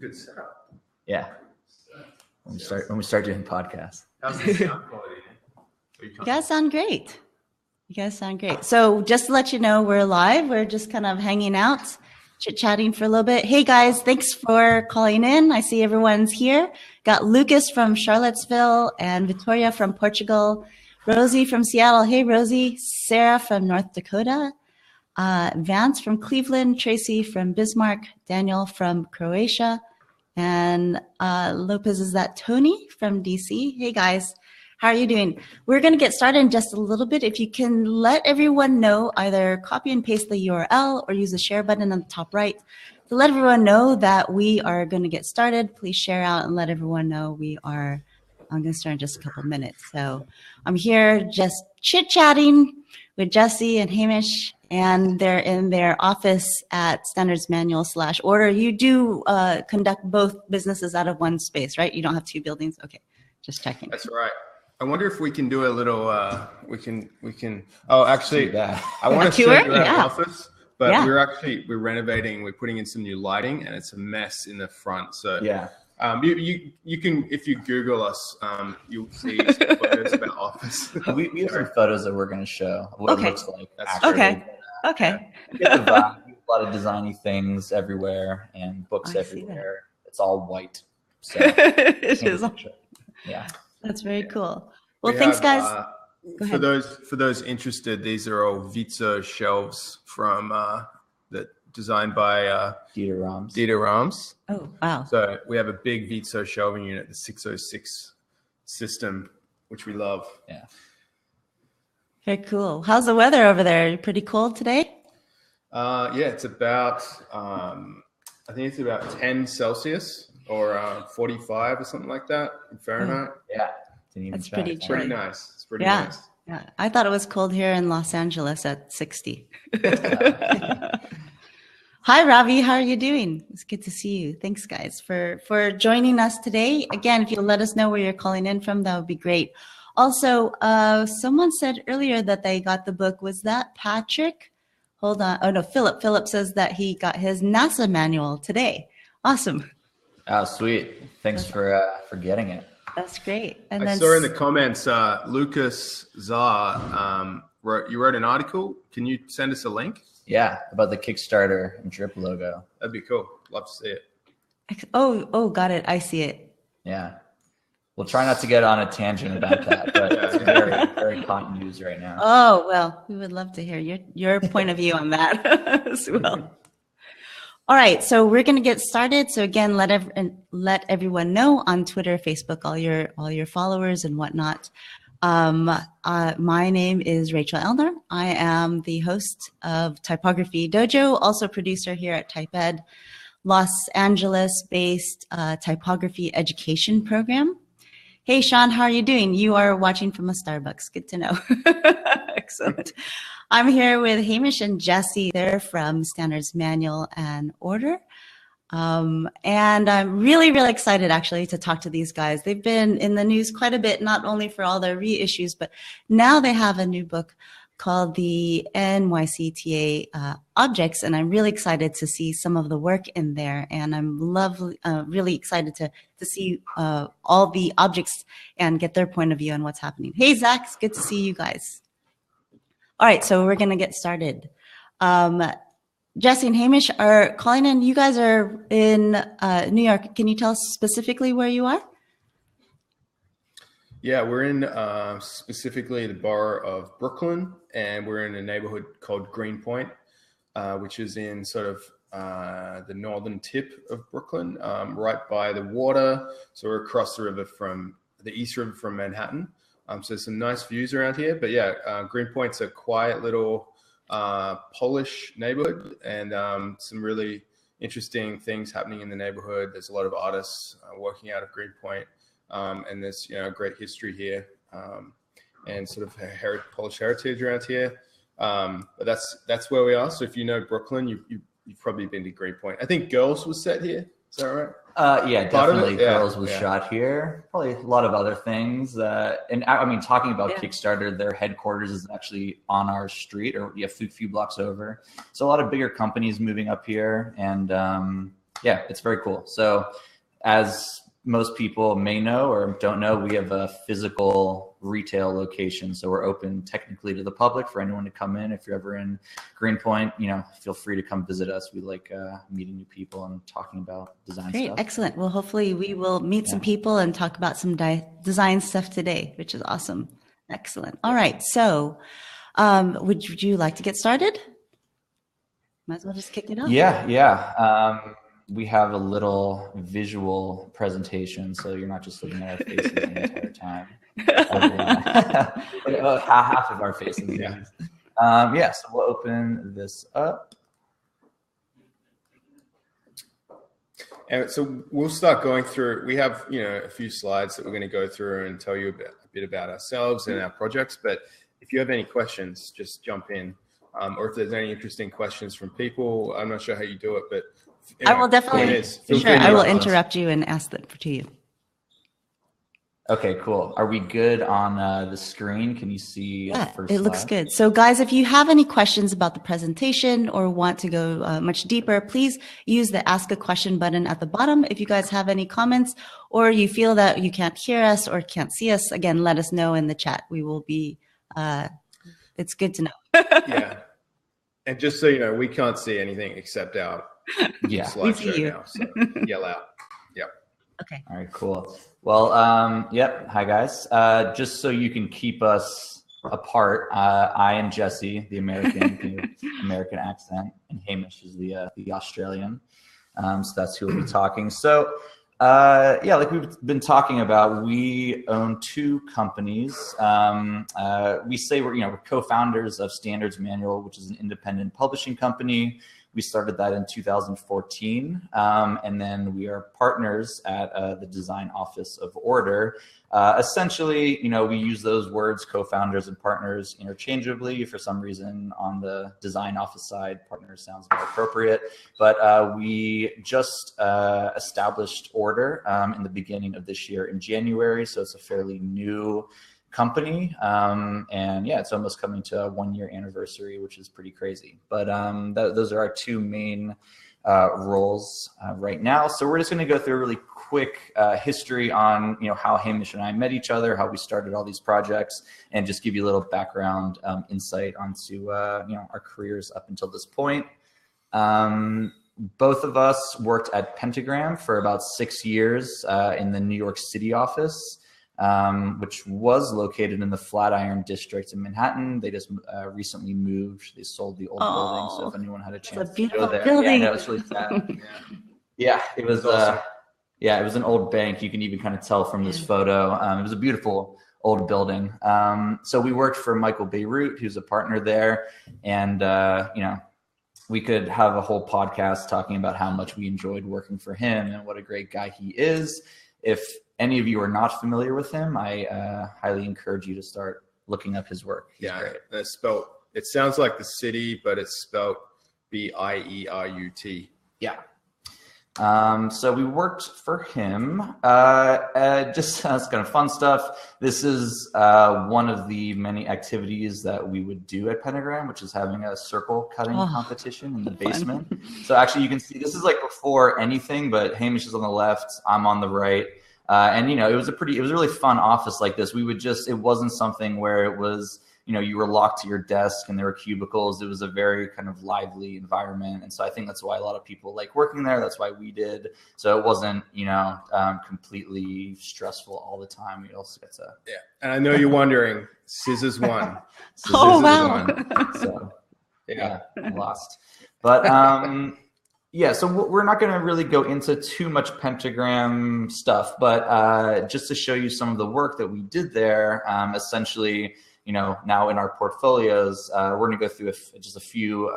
good setup. Yeah. When we start doing podcasts. How's the sound quality? You guys sound great. So just to let you know, we're live. We're just kind of hanging out, chit-chatting for a little bit. Hey guys, thanks for calling in. I see everyone's here. Got Lucas from Charlottesville and Victoria from Portugal, Rosie from Seattle. Hey Rosie. Sarah from North Dakota, Vance from Cleveland, Tracy from Bismarck, Daniel from Croatia, and Lopez, is that Tony from DC? Hey guys. How are you doing? We're going to get started in just a little bit. If you can let everyone know, either copy and paste the URL or use the share button on the top right to let everyone know that we are going to get started. Please share out and let everyone know I'm going to start in just a couple of minutes. So I'm here just chit-chatting with Jesse and Hamish, and they're in their office at Standards Manual /Order. You do conduct both businesses out of one space, right? You don't have two buildings? Okay, just checking. That's right. I wonder if we can do a little, we can, oh, actually, I want to show you our office, but we're renovating, we're putting in some new lighting, and it's a mess in the front. So yeah, you can, if you Google us, you'll see some photos of our office. we have some photos that we're going to show what it looks like. Okay. You get the vibe. A lot of designy things everywhere and books everywhere. It's all white. So it is. Yeah. That's very cool. Well, thanks, guys. For those interested, these are all Vitso shelves from that designed by Dieter Rams. Oh, wow! So we have a big Vitso shelving unit, the 606 system, which we love. Yeah. Very cool. How's the weather over there? Pretty cold today? Yeah, it's about I think it's about 10 Celsius. Or 45 or something like that in Fahrenheit. Yeah. That's pretty chilly. Pretty nice. It's pretty nice. Yeah. I thought it was cold here in Los Angeles at 60. Hi, Ravi. How are you doing? It's good to see you. Thanks, guys, for joining us today. Again, if you'll let us know where you're calling in from, that would be great. Also, someone said earlier that they got the book. Was that Patrick? Hold on. Oh, no, Philip. Philip says that he got his NASA manual today. Awesome. Oh, sweet. Thanks for getting it. That's great. And I saw in the comments, Lucas Czar you wrote an article. Can you send us a link? Yeah, about the Kickstarter and drip logo. That'd be cool. Love to see it. Oh, got it. I see it. Yeah. We'll try not to get on a tangent about that, but it's very, very hot news right now. Oh, well, we would love to hear your point of view on that as well. All right, so we're going to get started. So again, let everyone know on Twitter, Facebook, all your followers and whatnot. My name is Rachel Elner. I am the host of Typography Dojo, also producer here at TypeEd, Los Angeles-based typography education program. Hey, Sean, how are you doing? You are watching from a Starbucks. Good to know. Excellent. I'm here with Hamish and Jesse. They're from Standards Manual and Order. And I'm really, really excited, actually, to talk to these guys. They've been in the news quite a bit, not only for all their reissues, but now they have a new book called the NYCTA Objects, and I'm really excited to see some of the work in there. And I'm really excited to see all the objects and get their point of view on what's happening. Hey, Zach, it's good to see you guys. All right, so we're going to get started. Jesse and Hamish are calling in. You guys are in New York. Can you tell us specifically where you are? Yeah, we're in specifically the borough of Brooklyn, and we're in a neighborhood called Greenpoint, which is in sort of the northern tip of Brooklyn, right by the water. So we're across the river from the East River from Manhattan. So some nice views around here. But yeah, Greenpoint's a quiet little Polish neighborhood, and some really interesting things happening in the neighborhood. There's a lot of artists working out of Greenpoint. And there's great history here, and sort of Polish heritage around here. But that's where we are. So if you know Brooklyn, you've probably been to Greenpoint. I think Girls was set here. Is that right? Yeah, definitely. Girls was shot here. Probably a lot of other things. And I mean, talking about Kickstarter, their headquarters is actually on our street, or a few blocks over. So a lot of bigger companies moving up here, and yeah, it's very cool. So as most people may know or don't know, we have a physical retail location. So we're open technically to the public for anyone to come in. If you're ever in Greenpoint, feel free to come visit us. We like meeting new people and talking about design Great, stuff. excellent. Well, hopefully we will meet some people and talk about some design stuff today, which is awesome. Excellent. All right. So would you like to get started? Might as well just kick it off. Yeah. We have a little visual presentation, so you're not just looking at our faces the entire time. Half of our faces. Yeah. So we'll open this up. And so we'll start going through. We have a few slides that we're going to go through and tell you a bit about ourselves and our projects. But if you have any questions, just jump in. Or if there's any interesting questions from people, I'm not sure how you do it, but I will definitely. Sure, I will interrupt you and ask them to you. Okay, cool. Are we good on the screen? Can you see? Yeah, it looks good. So guys, if you have any questions about the presentation or want to go much deeper, please use the Ask a Question button at the bottom. If you guys have any comments or you feel that you can't hear us or can't see us, again, let us know in the chat. We will be, it's good to know. Yeah. And just so you know, we can't see anything except our slideshow now. So yell out. Yep. Okay. All right, cool. Well, hi guys. Just so you can keep us apart, I am Jesse, the American accent, and Hamish is the Australian. So that's who will be talking. So like we've been talking about, we own two companies. We say we're co-founders of Standards Manual, which is an independent publishing company. We started that in 2014, and then we are partners at the Design Office of Order. Essentially, we use those words, co-founders and partners, interchangeably. For some reason, on the Design Office side, partners sounds more appropriate. But we just established Order in the beginning of this year in January, so it's a fairly new company, and it's almost coming to a 1-year anniversary, which is pretty crazy. But those are our two main roles right now. So we're just going to go through a really quick history on how Hamish and I met each other, how we started all these projects, and just give you a little background insight onto our careers up until this point. Both of us worked at Pentagram for about 6 years in the New York City office, which was located in the Flatiron district in Manhattan. They just recently moved. They sold the old building. So if anyone had a chance to go there, building. Yeah, it was really sad. It was awesome. It was an old bank. You can even kind of tell from this photo. It was a beautiful old building. So we worked for Michael Bierut, who's a partner there, and we could have a whole podcast talking about how much we enjoyed working for him and what a great guy he is. If any of you are not familiar with him, I highly encourage you to start looking up his work. He's great. It's spelled, it sounds like the city, but it's spelled Bierut. Yeah. So we worked for him. Just as kind of fun stuff. This is one of the many activities that we would do at Pentagram, which is having a circle cutting competition in the basement. So actually, you can see this is like before anything, but Hamish is on the left, I'm on the right. And it was a really fun office like this. It wasn't something where it was, you were locked to your desk and there were cubicles. It was a very kind of lively environment. And so I think that's why a lot of people like working there. That's why we did. So it wasn't, completely stressful all the time. We also get to. Yeah. And I know you're wondering, scissors won. Wow. So lost. But, so we're not going to really go into too much Pentagram stuff, but just to show you some of the work that we did there, essentially, now in our portfolios, we're going to go through just a few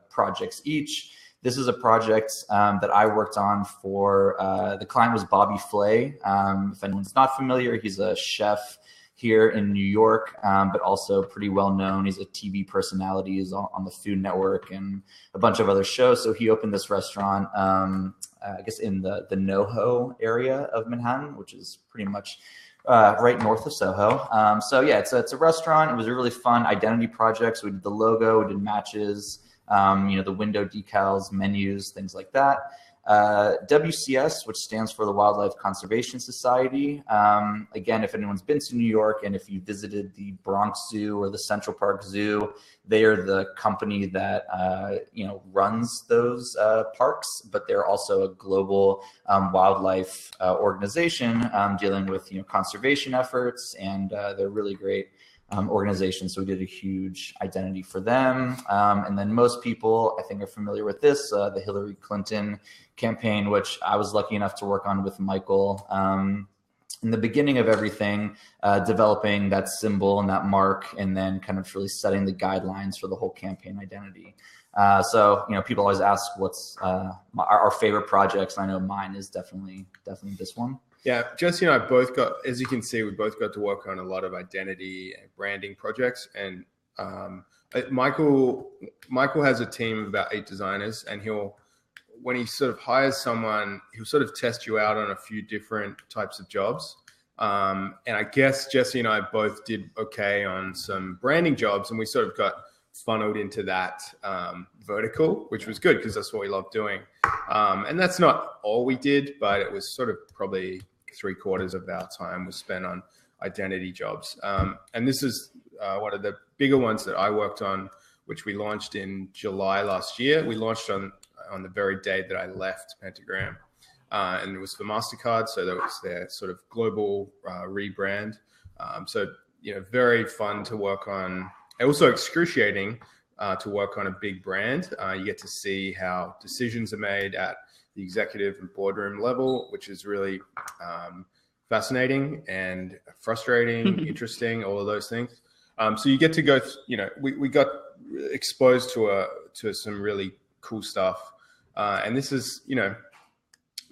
projects each. This is a project that I worked on for, the client was Bobby Flay. If anyone's not familiar, he's a chef here in New York, but also pretty well known. He's a TV personality. He's on the Food Network and a bunch of other shows. So he opened this restaurant, I guess in the NoHo area of Manhattan, which is pretty much right north of Soho. It's a restaurant. It was a really fun identity project. So we did the logo, we did matches, the window decals, menus, things like that. WCS, which stands for the Wildlife Conservation Society. Again, if anyone's been to New York and if you visited the Bronx Zoo or the Central Park Zoo, they are the company that runs those parks, but they're also a global wildlife organization dealing with conservation efforts, and they're really great organization. So we did a huge identity for them. And then most people, I think, are familiar with this, the Hillary Clinton campaign, which I was lucky enough to work on with Michael in the beginning of everything, developing that symbol and that mark, and then kind of really setting the guidelines for the whole campaign identity. So people always ask what's our favorite projects. I know mine is definitely this one. Yeah, Jesse and I both got, as you can see, we both got to work on a lot of identity and branding projects. And Michael has a team of about 8 designers, and when he sort of hires someone, he'll sort of test you out on a few different types of jobs. And I guess Jesse and I both did okay on some branding jobs, and we sort of got funneled into that vertical, which was good because that's what we love doing. And that's not all we did, but it was sort of probably 3/4 of our time was spent on identity jobs. And this is one of the bigger ones that I worked on, which we launched in July last year. We launched on the very day that I left Pentagram. And it was for MasterCard, so that was their sort of global rebrand. So, very fun to work on. Also excruciating to work on a big brand. You get to see how decisions are made at the executive and boardroom level, which is really fascinating and frustrating, interesting, all of those things. So you get to go, we got exposed to some really cool stuff. And this is,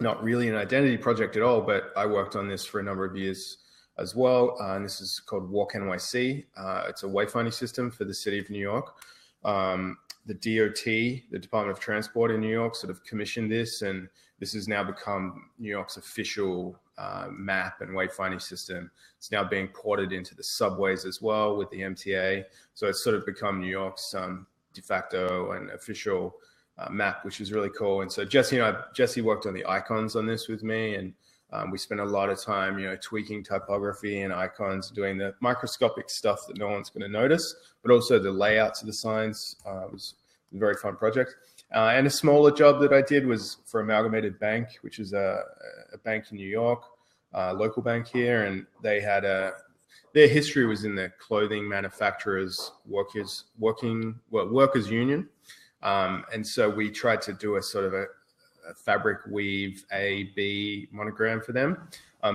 not really an identity project at all, but I worked on this for a number of years as well. And this is called Walk NYC. It's a wayfinding system for the city of New York. The DOT, the Department of Transport in New York, sort of commissioned this, and this has now become New York's official map and wayfinding system. It's now being ported into the subways as well with the MTA. So it's sort of become New York's de facto and official map, which is really cool. And so Jesse worked on the icons on this with me, and we spent a lot of time, tweaking typography and icons, doing the microscopic stuff that no one's going to notice, but also the layouts of the signs. Was a very fun project. And a smaller job that I did was for Amalgamated Bank, which is a bank in New York, local bank here, and they had their history was in the clothing manufacturers workers union, and so we tried to do a sort of a fabric weave A-B monogram for them.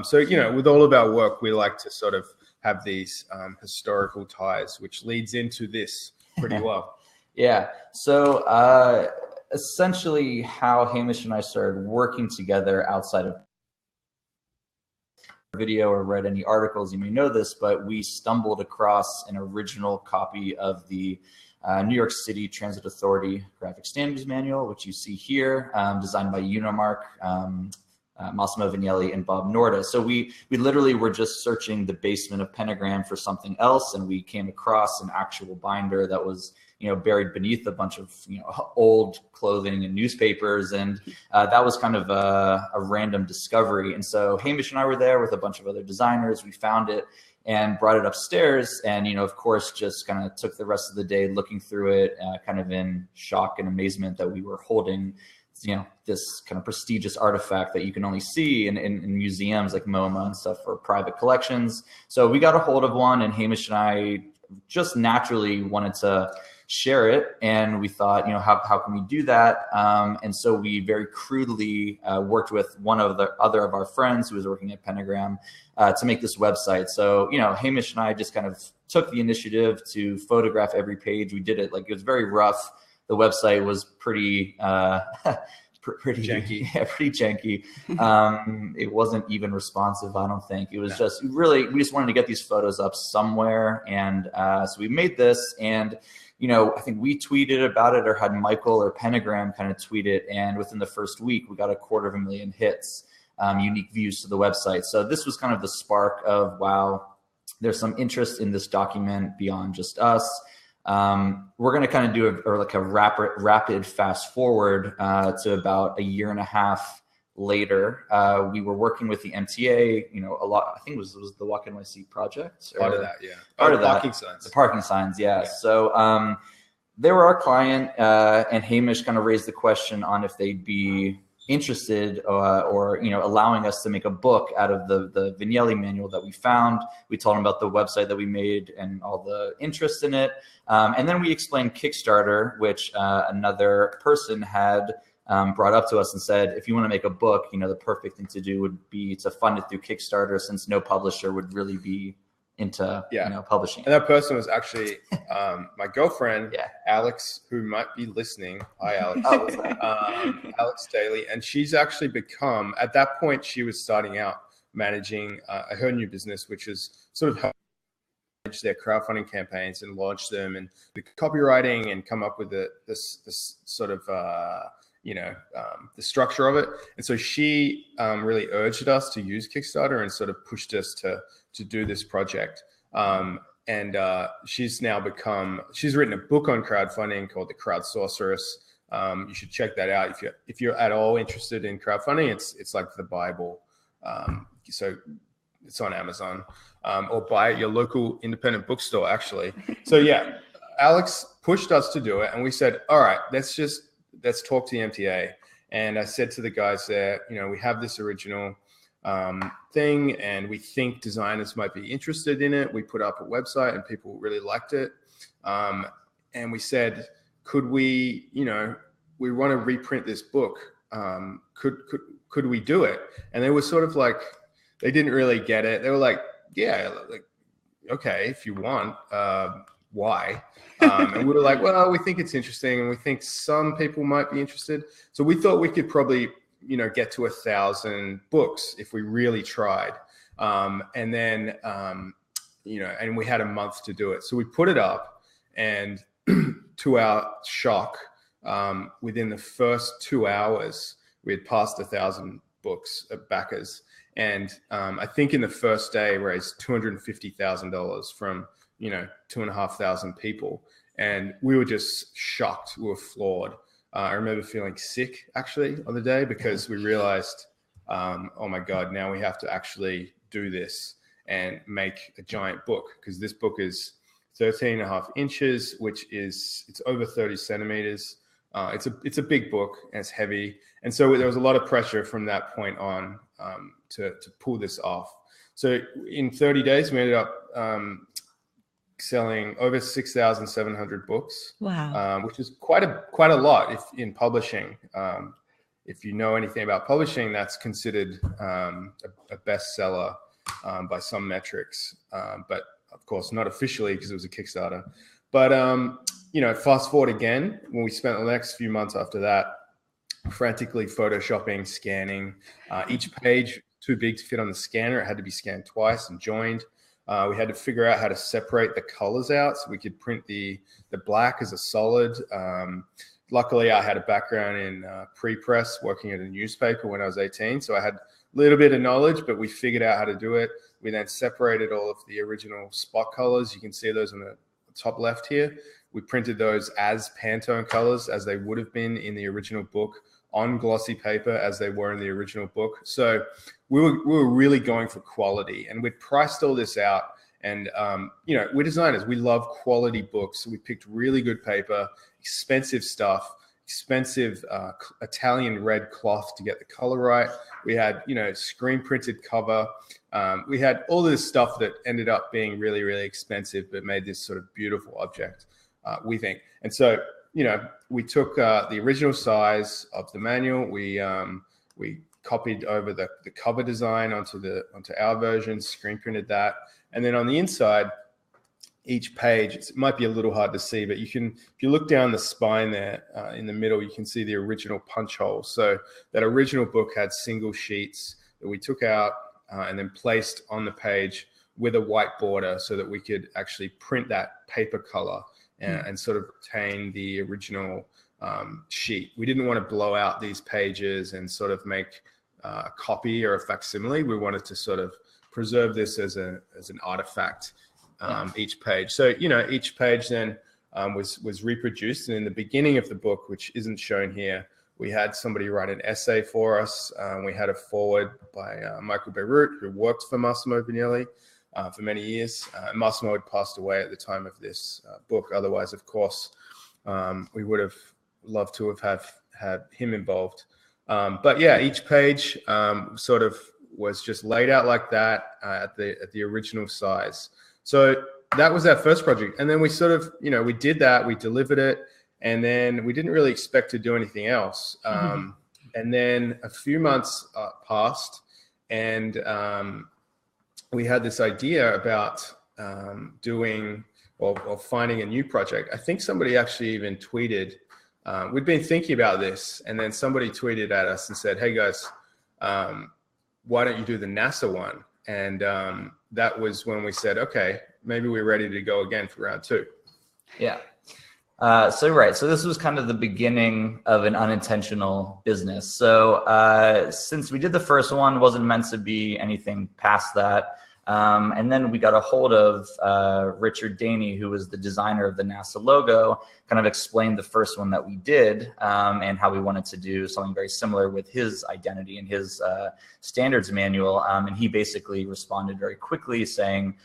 So, with all of our work, we like to sort of have these historical ties, which leads into this pretty well. Yeah. So essentially how Hamish and I started working together outside of video or read any articles, you may know this, but we stumbled across an original copy of the New York City Transit Authority Graphic Standards Manual, which you see here, designed by Unimark, Massimo Vignelli, and Bob Norda. So we literally were just searching the basement of Pentagram for something else, and we came across an actual binder that was buried beneath a bunch of old clothing and newspapers, and that was kind of a random discovery. And so Hamish and I were there with a bunch of other designers. We found it and brought it upstairs, and of course just kind of took the rest of the day looking through it, kind of in shock and amazement that we were holding this kind of prestigious artifact that you can only see in museums like MoMA and stuff for private collections. So we got a hold of one, and Hamish and I just naturally wanted to share it, and we thought, how can we do that? And so we very crudely worked with one of the other of our friends who was working at Pentagram to make this website. So Hamish and I just kind of took the initiative to photograph every page. We did it it was very rough. The website was pretty pretty janky. Yeah, pretty janky. It wasn't even responsive, I don't think. It was just really, we just wanted to get these photos up somewhere, and so we made this, and I think we tweeted about it or had Michael or Pentagram kind of tweet it, and within the first week we got 250,000 hits, unique views to the website. So this was kind of the spark of, wow, there's some interest in this document beyond just us. We're going to kind of do a rapid fast forward to about a year and a half later. We were working with the MTA, a lot. I think it was the Walk NYC project. Part of that, yeah. Part of that. Parking signs. The parking signs, yeah. So they were our client, and Hamish kind of raised the question on if they'd be interested or allowing us to make a book out of the Vignelli manual that we found. We told him about the website that we made and all the interest in it. And then we explained Kickstarter, which another person had brought up to us and said, if you want to make a book, the perfect thing to do would be to fund it through Kickstarter, since no publisher would really be into publishing. And that person was actually my girlfriend, Alex, who might be listening. Hi, Alex. Alex Daly. And she's actually become, at that point, she was starting out managing her new business, which is sort of help manage their crowdfunding campaigns and launch them and the copywriting and come up with this sort of the structure of it. And so she really urged us to use Kickstarter and sort of pushed us to do this project. And she's written a book on crowdfunding called The Crowd Sorceress. You should check that out. If you're at all interested in crowdfunding, it's like the Bible. So it's on Amazon, or buy at your local independent bookstore, actually. So yeah, Alex pushed us to do it. And we said, all right, let's talk to the MTA. And I said to the guys there, we have this original thing, and we think designers might be interested in it. We put up a website and people really liked it. And we said, could we, we want to reprint this book. Could we do it? And they were sort of like, they didn't really get it. They were like, yeah, like, okay, if you want, why? And we were like, well, we think it's interesting, and we think some people might be interested. So we thought we could probably, get to 1,000 books if we really tried. And then, and we had a month to do it. So we put it up, and to our shock, within the first 2 hours, we had passed 1,000 books of backers. And I think in the first day raised $250,000 from 2,500 people, and we were just shocked. We were floored. I remember feeling sick actually on the day, because we realized, oh my God, now we have to actually do this and make a giant book, because this book is 13.5 inches, which is, it's over 30 centimeters. It's a big book, and it's heavy. And so there was a lot of pressure from that point on to pull this off. So in 30 days, we ended up selling over 6,700 books. Wow. Which is quite a lot in publishing. If you know anything about publishing, that's considered a bestseller by some metrics, but of course not officially, because it was a Kickstarter. But fast forward again, when we spent the next few months after that frantically photoshopping, scanning. Each page too big to fit on the scanner. It had to be scanned twice and joined. We had to figure out how to separate the colors out so we could print the black as a solid. Luckily, I had a background in pre-press, working at a newspaper when I was 18. So I had a little bit of knowledge, but we figured out how to do it. We then separated all of the original spot colors. You can see those on the top left here. We printed those as Pantone colors, as they would have been in the original book, on glossy paper as they were in the original book. So we were really going for quality, and we'd priced all this out. And, we're designers. We love quality books. So we picked really good paper, expensive stuff, expensive Italian red cloth to get the color right. We had, screen printed cover. We had all this stuff that ended up being really, really expensive, but made this sort of beautiful object, we think. And so, we took the original size of the manual. We copied over the cover design onto our version, screen printed that. And then on the inside, each page, it might be a little hard to see, but if you look down the spine there in the middle, you can see the original punch hole. So that original book had single sheets that we took out and then placed on the page with a white border so that we could actually print that paper color and sort of retain the original sheet. We didn't want to blow out these pages and sort of make a copy or a facsimile. We wanted to sort of preserve this as an artifact, each page. So, each page then was reproduced. And in the beginning of the book, which isn't shown here, we had somebody write an essay for us. We had a foreword by Michael Bierut, who worked for Massimo Vignelli for many years. Massimo had passed away at the time of this book. Otherwise, of course, we would have loved to have had him involved. But yeah, each page sort of was just laid out like that at the original size. So that was our first project. And then we sort of, we did that, we delivered it, and then we didn't really expect to do anything else. And then a few months passed, and we had this idea about doing or finding a new project. I think somebody actually even tweeted, we'd been thinking about this, and then somebody tweeted at us and said, hey guys, why don't you do the NASA one? And that was when we said, okay, maybe we're ready to go again for round 2. Yeah. So this was kind of the beginning of an unintentional business. So since we did the first one, wasn't meant to be anything past that. And then we got a hold of Richard Daney, who was the designer of the NASA logo, kind of explained the first one that we did and how we wanted to do something very similar with his identity and his standards manual. And he basically responded very quickly saying,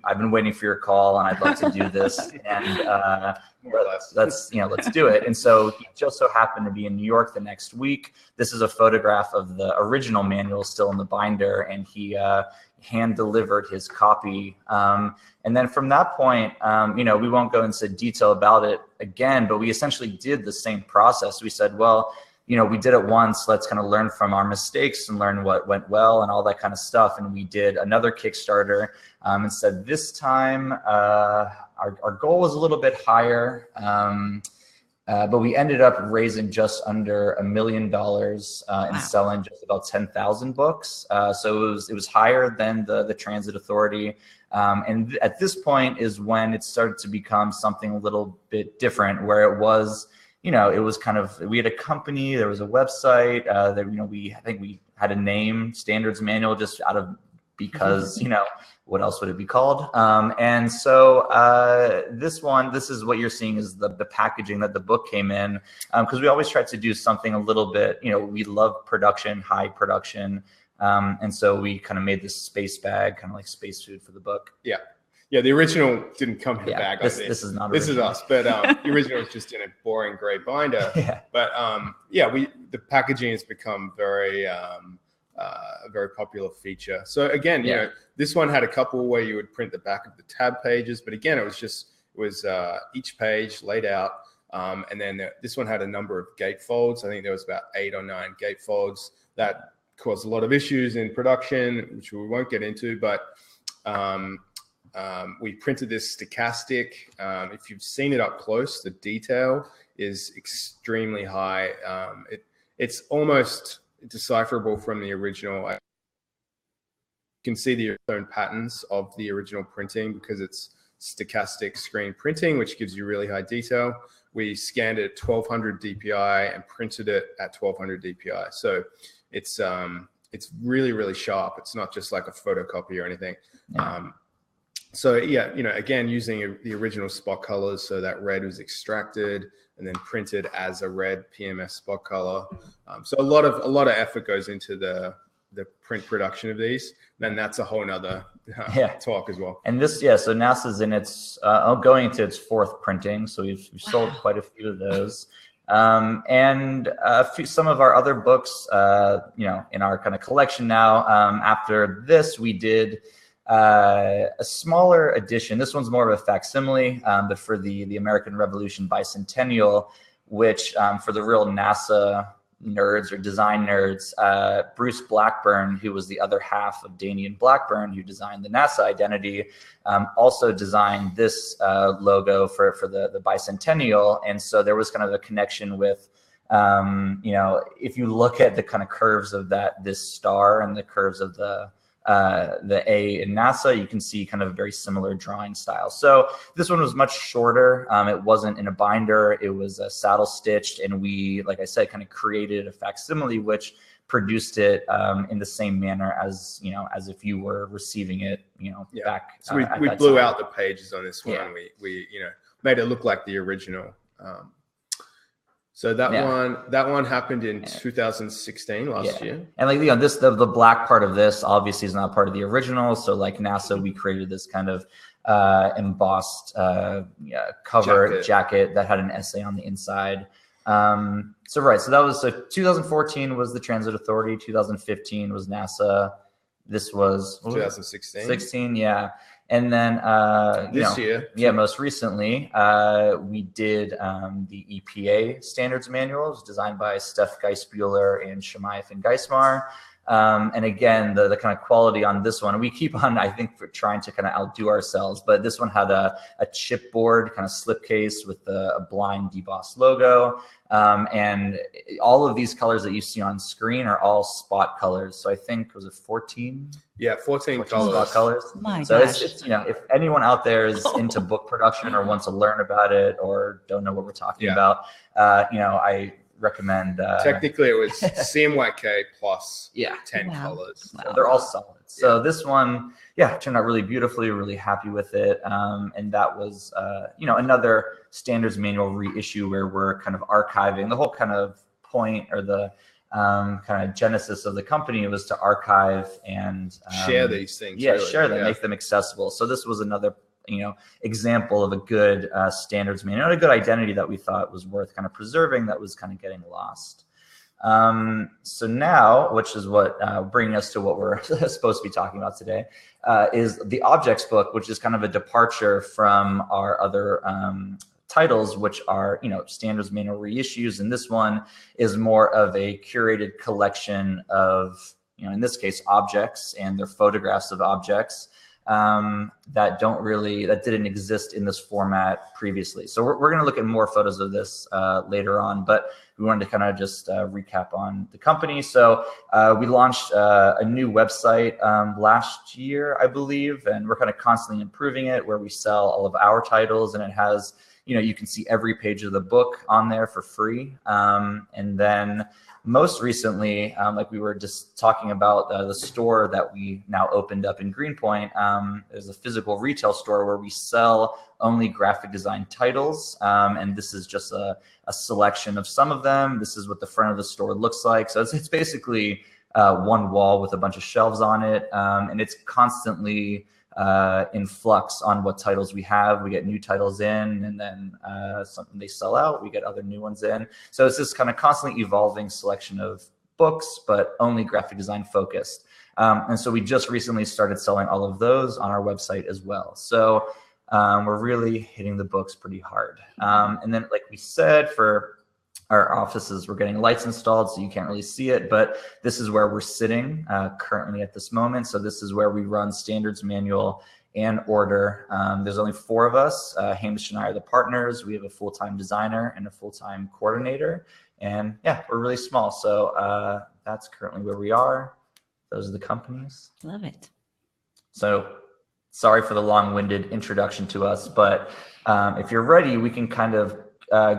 I've been waiting for your call and I'd love to do this. And let's do it. And so he just so happened to be in New York the next week. This is a photograph of the original manual still in the binder, and he hand delivered his copy. And then from that point, we won't go into detail about it again, but we essentially did the same process. We said, well, we did it once, let's kind of learn from our mistakes and learn what went well and all that kind of stuff. And we did another Kickstarter and said this time our goal was a little bit higher, but we ended up raising just under $1 million and selling just about 10,000 books. So it was higher than the Transit Authority. And at this point is when it started to become something a little bit different, where it was, it was kind of, we had a company, there was a website, that, I think we had a name, Standards Manual, just out of, because, what else would it be called? And so this is what you're seeing is the packaging that the book came in, because we always tried to do something a little bit, we love production, high production. And so we kind of made this space bag, kind of like space food for the book. Yeah. Yeah, the original didn't come in a bag like this. This is not original. This is us, but the original is just in a boring gray binder. Yeah. But the packaging has become very a very popular feature. So again, this one had a couple where you would print the back of the tab pages, but again, it was each page laid out, and then this one had a number of gatefolds. I think there was about 8 or 9 gatefolds that caused a lot of issues in production, which we won't get into, but we printed this stochastic. If you've seen it up close, the detail is extremely high. It's almost decipherable from the original. You can see the own patterns of the original printing because it's stochastic screen printing, which gives you really high detail. We scanned it at 1200 DPI and printed it at 1200 DPI. So it's really, really sharp. It's not just like a photocopy or anything. Yeah. Again, using the original spot colors, so that red was extracted and then printed as a red PMS spot color. So a lot of effort goes into the print production of these. Then that's a whole nother talk as well. And this, so NASA's in its going into its 4th printing. So we've sold quite a few of those. And some of our other books, in our kind of collection now. After this, we did a smaller edition. This one's more of a facsimile, but for the American Revolution Bicentennial, which for the real NASA nerds or design nerds, Bruce Blackburn, who was the other half of Daney and Blackburn, who designed the NASA identity, also designed this logo for the Bicentennial. And so there was kind of a connection with, if you look at the kind of curves of this star and the curves of the A in NASA, you can see kind of a very similar drawing style. So this one was much shorter. It wasn't in a binder. It was saddle stitched. And we, like I said, kind of created a facsimile, which produced it in the same manner as, as if you were receiving it, back. So we blew out the pages on this one. Yeah. made it look like the original. So that one happened in 2016, last year. And like, the black part of this obviously is not part of the original. So like NASA, we created this kind of embossed cover jacket that had an essay on the inside. So that was 2014 was the Transit Authority, 2015 was NASA. This was 2016. 16, yeah. And then this year, most recently, we did the EPA standards manual. It was designed by Steph Geisbuehler and Smyth and Geismar. And again, the kind of quality on this one, we keep on, I think, for trying to kind of outdo ourselves, but this one had a chipboard kind of slipcase with a blind debossed logo. And all of these colors that you see on screen are all spot colors. So I think, was it 14? Yeah, 14 colors. Spot colors. My so gosh. it's, if anyone out there is into book production or wants to learn about it or don't know what we're talking about, I recommend. Technically, it was CMYK plus 10 colors. Wow. So they're all solid. So this one, turned out really beautifully. Really happy with it. And that was, another standards manual reissue where we're kind of archiving. The whole kind of point or the kind of genesis of the company was to archive and share these things. Share them, make them accessible. So this was another example of a good standards manual, and a good identity that we thought was worth kind of preserving that was kind of getting lost. So now, which is what bringing us to what we're supposed to be talking about today, is the Objects book, which is kind of a departure from our other titles, which are standards manual reissues, and this one is more of a curated collection of in this case objects and their photographs of objects that didn't exist in this format previously. So we're going to look at more photos of this later on, but we wanted to kind of just recap on the company. So we launched a new website last year, I believe, and we're kind of constantly improving it, where we sell all of our titles, and it has, you can see every page of the book on there for free. And then most recently, like we were just talking about, the store that we now opened up in Greenpoint, is a physical retail store where we sell only graphic design titles. And this is just a selection of some of them. This is what the front of the store looks like. So it's basically one wall with a bunch of shelves on it. And it's constantly in flux on what titles we have. We get new titles in, and then something they sell out, we get other new ones in. So it's this kind of constantly evolving selection of books, but only graphic design focused. And so we just recently started selling all of those on our website as well. So we're really hitting the books pretty hard. And then, like we said, for our offices, we're getting lights installed, so you can't really see it, but this is where we're sitting currently at this moment. So this is where we run standards manual and order. There's only 4 of us. Hamish and I are the partners. We have a full-time designer and a full-time coordinator. And we're really small. So that's currently where we are. Those are the companies. Love it. So sorry for the long-winded introduction to us, but if you're ready, we can kind of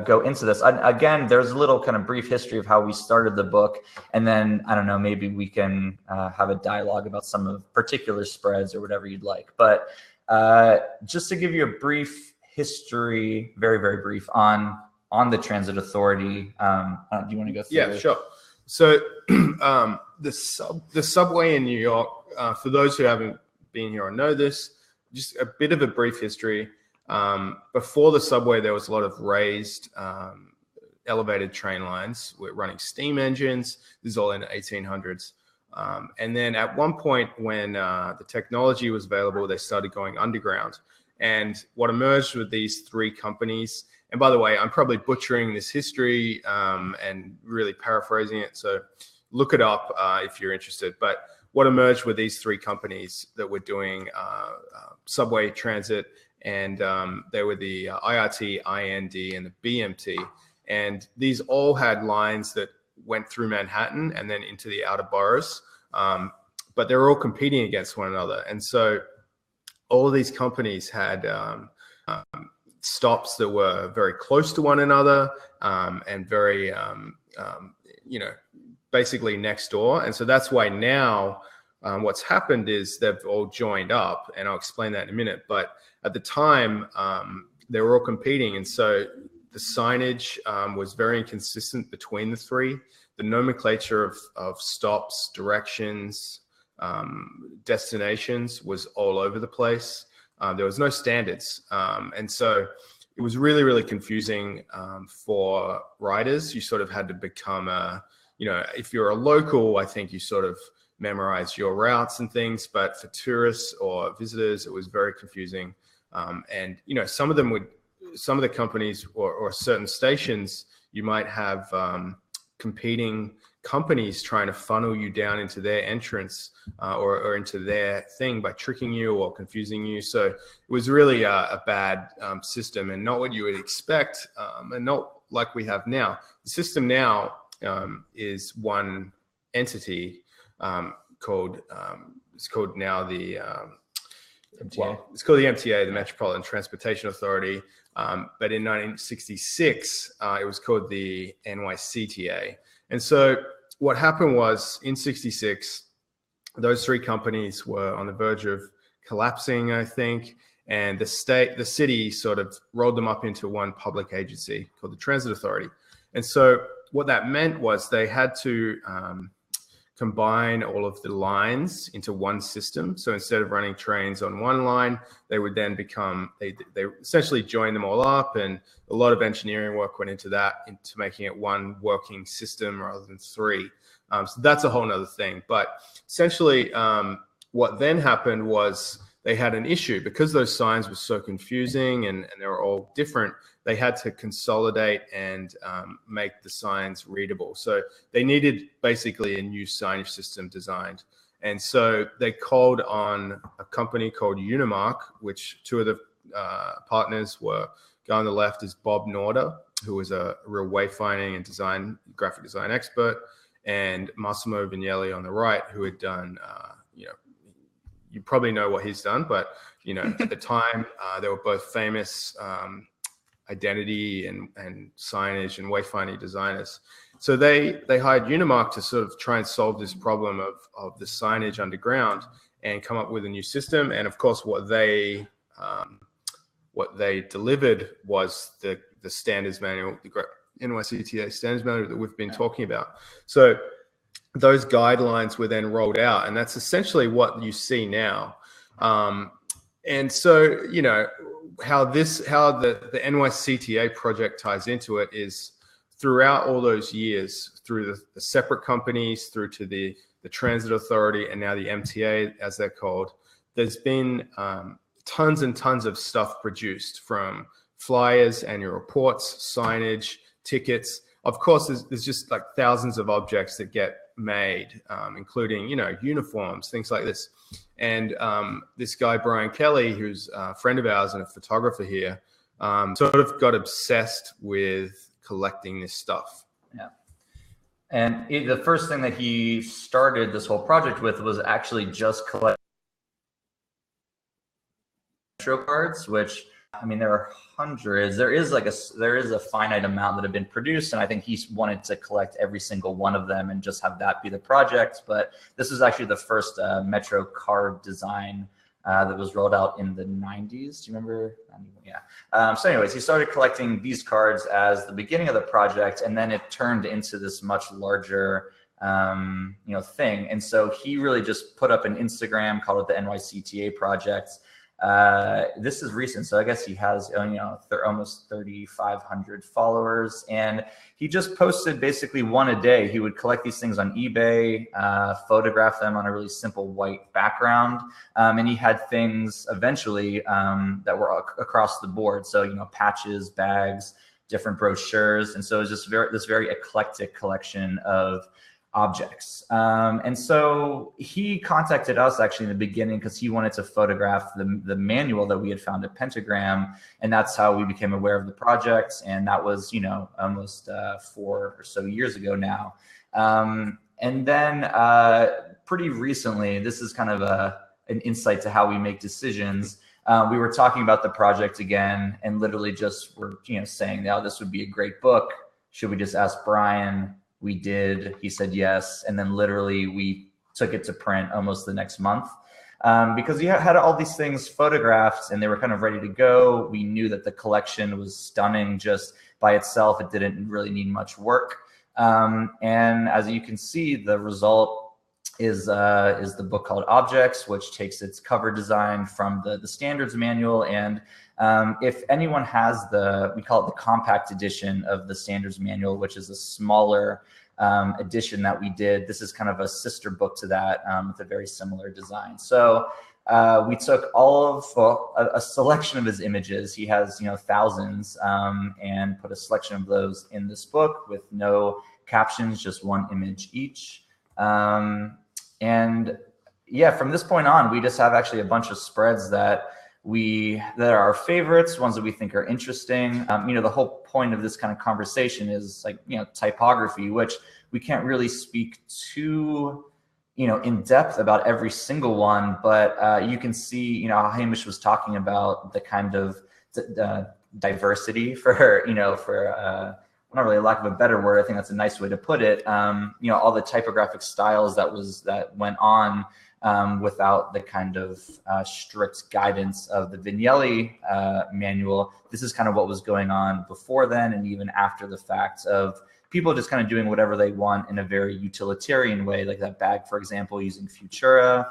go into this. Again, there's a little kind of brief history of how we started the book, and then I don't know, maybe we can have a dialogue about some of particular spreads or whatever you'd like. But just to give you a brief history, very, very brief, on the Transit Authority. Do you want to go through? Yeah, sure. So the subway in New York, for those who haven't been here or know this, just a bit of a brief history. Before the subway, there was a lot of raised elevated train lines. We're running steam engines. This is all in the 1800s. And then at one point when the technology was available, they started going underground. And what emerged with these 3 companies, and by the way, I'm probably butchering this history and really paraphrasing it, so look it up if you're interested. But what emerged with these 3 companies that were doing subway transit, and they were the IRT, IND, and the BMT. And these all had lines that went through Manhattan and then into the outer boroughs, but they were all competing against one another. And so all of these companies had stops that were very close to one another and very, basically next door. And so that's why now what's happened is they've all joined up, and I'll explain that in a minute. But at the time, they were all competing. And so the signage was very inconsistent between the three. The nomenclature of stops, directions, destinations was all over the place. There was no standards. And so it was really, really confusing for riders. You sort of had to become if you're a local, I think you sort of memorize your routes and things, but for tourists or visitors, it was very confusing. And, some of the companies or certain stations, you might have competing companies trying to funnel you down into their entrance or into their thing by tricking you or confusing you. So it was really a bad system and not what you would expect and not like we have now. The system now is one entity called it's called now the it's called the MTA, the Metropolitan Transportation Authority. But in 1966, it was called the NYCTA. And so what happened was in 66, those three companies were on the verge of collapsing, I think. And the city sort of rolled them up into one public agency called the Transit Authority. And so what that meant was they had to combine all of the lines into one system. So instead of running trains on one line, they would then they essentially joined them all up, and a lot of engineering work went into that, into making it one working system rather than three. So that's a whole nother thing. But essentially what then happened was they had an issue because those signs were so confusing and they were all different. They had to consolidate and make the signs readable. So they needed basically a new signage system designed. And so they called on a company called Unimark, which two of the partners were, guy on the left is Bob Norder, who was a real wayfinding and graphic design expert, and Massimo Vignelli on the right, who had done, you probably know what he's done, but, at the time, they were both famous identity and signage and wayfinding designers. So they hired Unimark to sort of try and solve this problem of the signage underground and come up with a new system. And of course, what they delivered was the standards manual, the NYCTA standards manual that we've been talking about. So those guidelines were then rolled out, and that's essentially what you see now. And so, how the NYCTA project ties into it is throughout all those years, through the separate companies, through to the Transit Authority, and now the MTA, as they're called, there's been tons and tons of stuff produced, from flyers, annual reports, signage, tickets. Of course, there's just like thousands of objects that get made, including, uniforms, things like this. And this guy, Brian Kelley, who's a friend of ours and a photographer here, sort of got obsessed with collecting this stuff. Yeah. And the first thing that he started this whole project with was actually just collect metro cards, which, there are hundreds. There is a finite amount that have been produced, and I think he wanted to collect every single one of them and just have that be the project. But this is actually the first metro card design that was rolled out in the 90s. Do you remember? Yeah. So anyways, he started collecting these cards as the beginning of the project, and then it turned into this much larger thing. And so he really just put up an Instagram, called it the NYCTA Project. This is recent, so I guess he has almost 3,500 followers, and he just posted basically one a day. He would collect these things on eBay, photograph them on a really simple white background, and he had things eventually that were across the board. So patches, bags, different brochures, and so it was just this very eclectic collection of objects. And so he contacted us actually in the beginning because he wanted to photograph the manual that we had found at Pentagram, and that's how we became aware of the project. And that was, almost 4 or so years ago now. And then pretty recently, this is kind of an insight to how we make decisions. We were talking about the project again, and literally just were saying, now this would be a great book. Should we just ask Brian? We did. He said yes. And then literally we took it to print almost the next month. because you had all these things photographed and they were kind of ready to go. We knew that the collection was stunning just by itself. It didn't really need much work. And as you can see, the result is the book called Objects, which takes its cover design from the standards manual. And if anyone has we call it the compact edition of the standards manual, which is a smaller edition that we did. This is kind of a sister book to that with a very similar design. So we took a selection of his images. He has, thousands, and put a selection of those in this book with no captions, just one image each. And yeah, from this point on, we just have actually a bunch of spreads that are our favorites, ones that we think are interesting. The whole point of this kind of conversation is like, typography, which we can't really speak too, in depth about every single one, but you can see, how Hamish was talking about the kind of diversity for not really a lack of a better word. I think that's a nice way to put it. All the typographic styles that went on without the kind of strict guidance of the Vignelli manual. This is kind of what was going on before then, and even after the fact, of people just kind of doing whatever they want in a very utilitarian way, like that bag, for example, using Futura.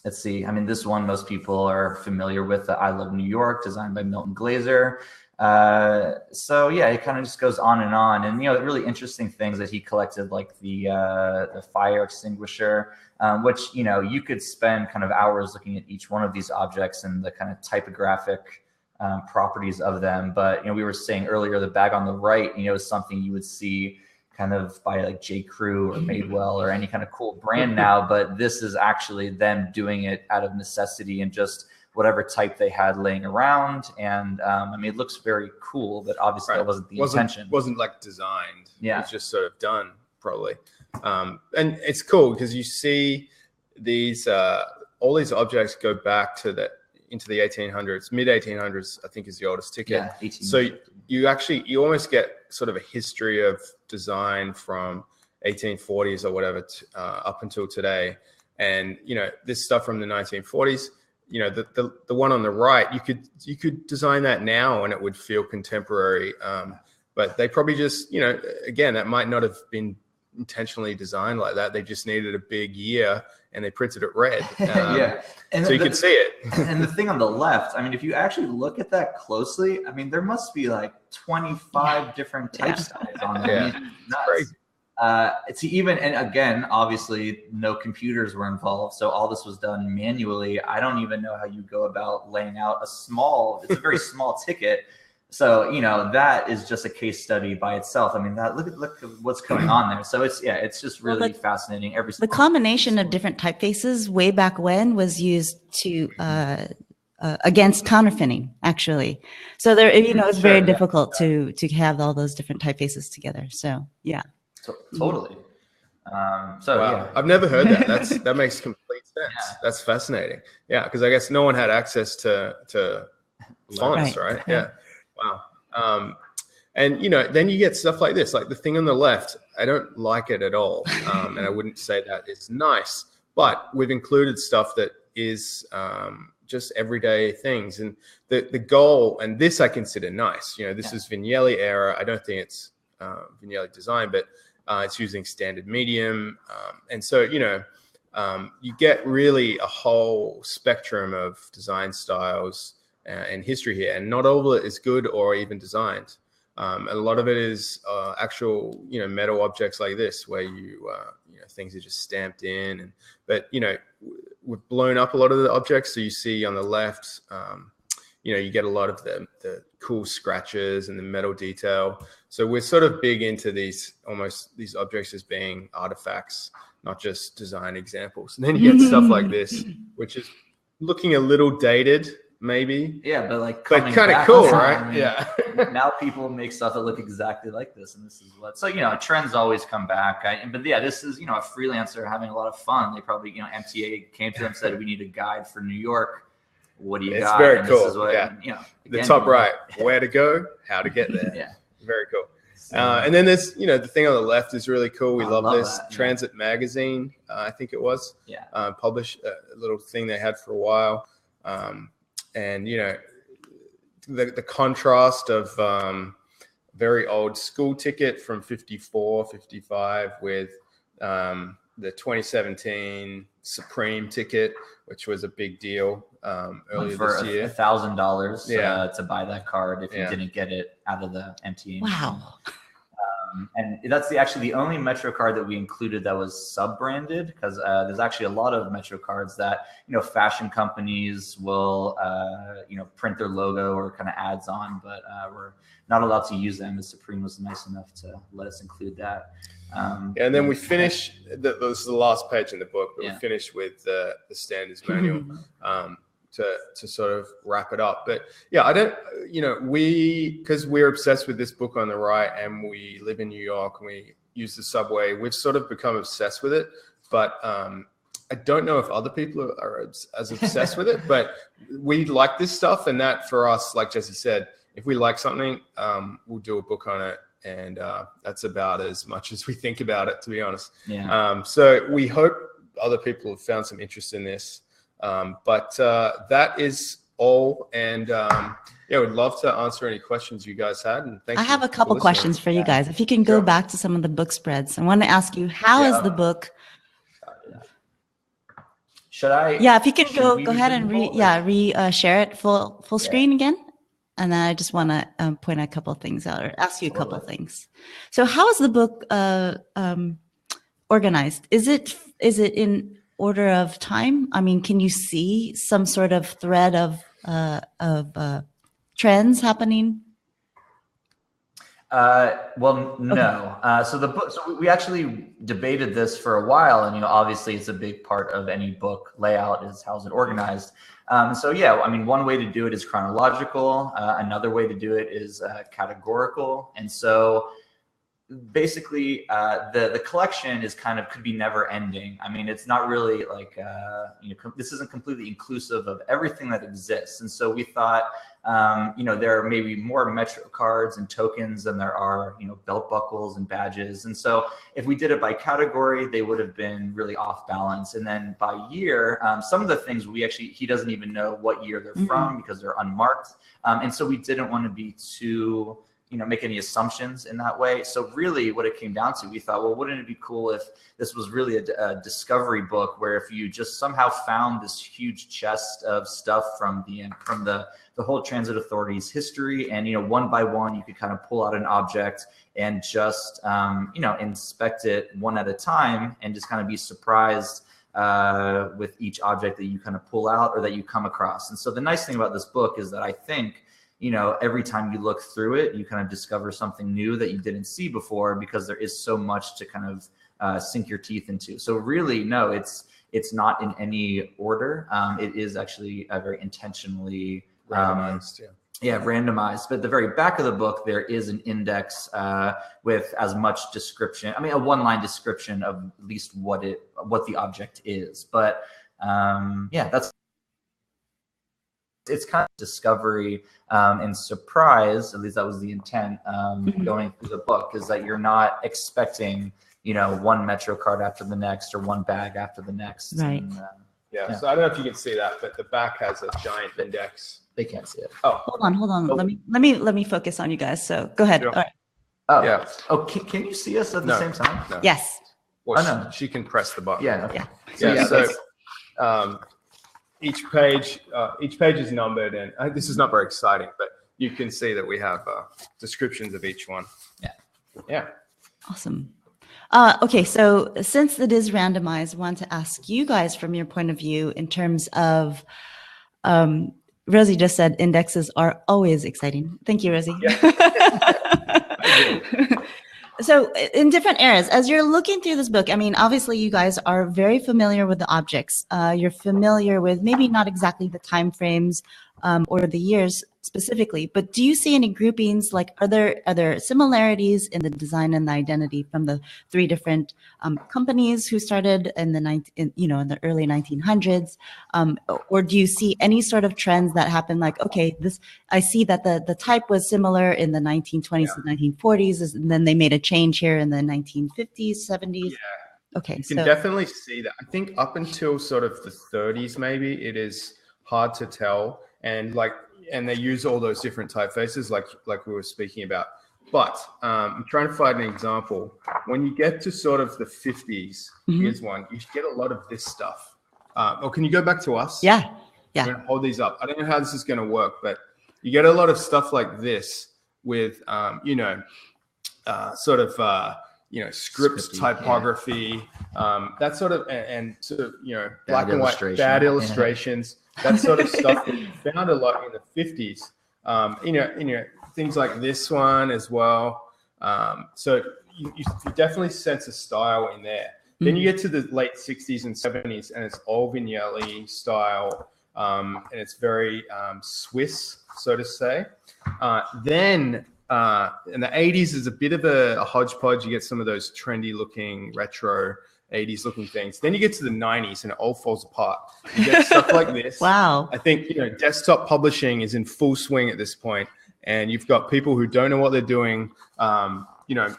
Let's see. This one most people are familiar with, the I Love New York, designed by Milton Glaser. So yeah, it kind of just goes on, and really interesting things that he collected, like the fire extinguisher, which you could spend kind of hours looking at each one of these objects and the kind of typographic properties of them. But we were saying earlier, the bag on the right, is something you would see kind of by like J. Crew or Madewell or any kind of cool brand now, but this is actually them doing it out of necessity and just whatever type they had laying around. And it looks very cool, but obviously that wasn't the intention. Wasn't like designed. Yeah. It's just sort of done probably. And it's cool because you see these, all these objects go back to into the 1800s, mid 1800s, I think is the oldest ticket. Yeah, so you almost get sort of a history of design from 1840s or whatever up until today. And, this stuff from the 1940s, the one on the right, you could design that now and it would feel contemporary. But they probably just, again, that might not have been intentionally designed like that. They just needed a big year and they printed it red. Yeah. And so you could see it. And the thing on the left, if you actually look at that closely, there must be like 25 different type styles on there. Yeah. Nuts. It's even, and again, obviously no computers were involved, so all this was done manually. I don't even know how you go about laying out it's a very small ticket. So, that is just a case study by itself. Look at what's going on there. So it's just really fascinating. The combination of different typefaces way back when was used to against counterfeiting, actually. So there, it's very difficult to have all those different typefaces together. So yeah. Totally. Wow. Yeah. I've never heard that. That makes complete sense. Yeah. That's fascinating. Yeah, because I guess no one had access to fonts, right? Yeah. Wow. And then you get stuff like this, like the thing on the left. I don't like it at all, and I wouldn't say that it's nice. But we've included stuff that is just everyday things, and the goal. And this I consider nice. This is Vignelli era. I don't think it's Vignelli design, but it's using standard medium, and so you get really a whole spectrum of design styles and history here, and not all of it is good or even designed. A lot of it is actual, metal objects like this, where things are just stamped in. But we've blown up a lot of the objects, so you see on the left, you get a lot of the cool scratches and the metal detail. So we're sort of big into these objects as being artifacts, not just design examples. And then you get stuff like this, which is looking a little dated, maybe. Yeah, but kind of cool, right? Yeah. Now people make stuff that look exactly like this, and this is what. So trends always come back. But yeah, this is a freelancer having a lot of fun. They probably MTA came to them and said, we need a guide for New York. What do you got? It's very and cool. This is what, the top right, where to go, how to get there. Yeah. Very cool. And then there's, you know, the thing on the left is really cool. We love this. that, yeah. Transit Magazine, I think it was. Yeah. Published a little thing they had for a while. And, you know, the contrast of very old school ticket from 54, 55 with the 2017 Supreme ticket, which was a big deal earlier this year. $1,000 to buy that card if you didn't get it out of the MTA. Wow. And that's actually the only Metro card that we included that was sub-branded, because there's actually a lot of Metro cards that, you know, fashion companies will, you know, print their logo or kind of ads on, but we're not allowed to use them, as Supreme was nice enough to let us include that. And then we finish, this is the last page in the book, but we finish with the standards manual to sort of wrap it up. But yeah, I don't, you know, because we're obsessed with this book on the right and we live in New York and we use the subway, we've sort of become obsessed with it. But I don't know if other people are as obsessed with it, but we like this stuff. And that for us, like Jesse said, if we like something, we'll do a book on it. And that's about as much as we think about it, to be honest. Yeah. So we hope other people have found some interest in this. But that is all. And yeah, we'd love to answer any questions you guys had. And thank you. I have a couple questions for you guys. If you can go back to some of the book spreads, I want to ask you, how is the book? Should I? Yeah, if you can go ahead and share it full screen again. And then I just want to point a couple of things out or ask you a couple of things. So how is the book organized? Is it in order of time? I mean, can you see some sort of thread of trends happening? Well, no. Okay. So the book. So we actually debated this for a while, and you know, obviously, it's a big part of any book layout is how's it organized. So yeah, I mean, one way to do it is chronological. Another way to do it is categorical. And so basically, the collection is kind of could be never ending. I mean, it's not really like you know, this isn't completely inclusive of everything that exists. And so we thought, you know, there are maybe more Metro cards and tokens than there are, you know, belt buckles and badges. And so if we did it by category, they would have been really off balance. And then by year, some of the things he doesn't even know what year they're from because they're unmarked. And so we didn't want to be too, you know, make any assumptions in that way. So really what it came down to, we thought, well, wouldn't it be cool if this was really a discovery book where if you just somehow found this huge chest of stuff from the whole transit authority's history, and, you know, one by one, you could kind of pull out an object and just, you know, inspect it one at a time and just kind of be surprised with each object that you kind of pull out or that you come across. And so the nice thing about this book is that I think, you know, every time you look through it, you kind of discover something new that you didn't see before because there is so much to kind of sink your teeth into. So really, no, it's not in any order. It is actually a very intentionally randomized. Randomized. But at the very back of the book, there is an index with as much description. I mean, a one-line description of at least what the object is. But yeah, it's kind of discovery and surprise. At least that was the intent going through the book, is that you're not expecting, you know, one Metro card after the next or one bag after the next. Right. And, yeah. So I don't know if you can see that, but the back has a giant index. They can't see it. Oh, Hold on. Oh. Let me focus on you guys. So go ahead. Yeah. All right. Oh, yeah. Oh, can you see us at the same time? No. Yes. Well, no. she can press the button. Yeah. Okay. Yeah. So each page is numbered, and this is not very exciting, but you can see that we have descriptions of each one. Yeah. Awesome. Okay, so since it is randomized, I want to ask you guys from your point of view in terms of, Rosie just said indexes are always exciting. Thank you, Rosie. Yeah. So in different eras, as you're looking through this book, I mean, obviously you guys are very familiar with the objects. You're familiar with maybe not exactly the time frames or the years. specifically, but do you see any groupings? Like, are there similarities in the design and the identity from the three different companies who started in the early 1900s? Or do you see any sort of trends that happen? Like, okay, I see that the type was similar in the 1920s and 1940s, and then they made a change here in the 1950s, 70s. Yeah. Okay, you can definitely see that. I think up until sort of the 30s, maybe it is hard to tell, and they use all those different typefaces, like we were speaking about. But I'm trying to find an example. When you get to sort of the 50s, here's one. You get a lot of this stuff. Or can you go back to us? Yeah. I'm going to hold these up. I don't know how this is going to work, but you get a lot of stuff like this with, script typography, that sort of, and sort of, black and white, bad illustrations, that sort of stuff that you found a lot in the 50s. Things like this one as well. So you definitely sense a style in there. Then you get to the late 60s and 70s, and it's all Vignelli style, and it's very Swiss, so to say. Then in the 80s is a bit of a hodgepodge. You get some of those trendy looking retro 80s looking things. Then you get to the 90s and it all falls apart. You get stuff like this. Wow. I think, desktop publishing is in full swing at this point, and you've got people who don't know what they're doing,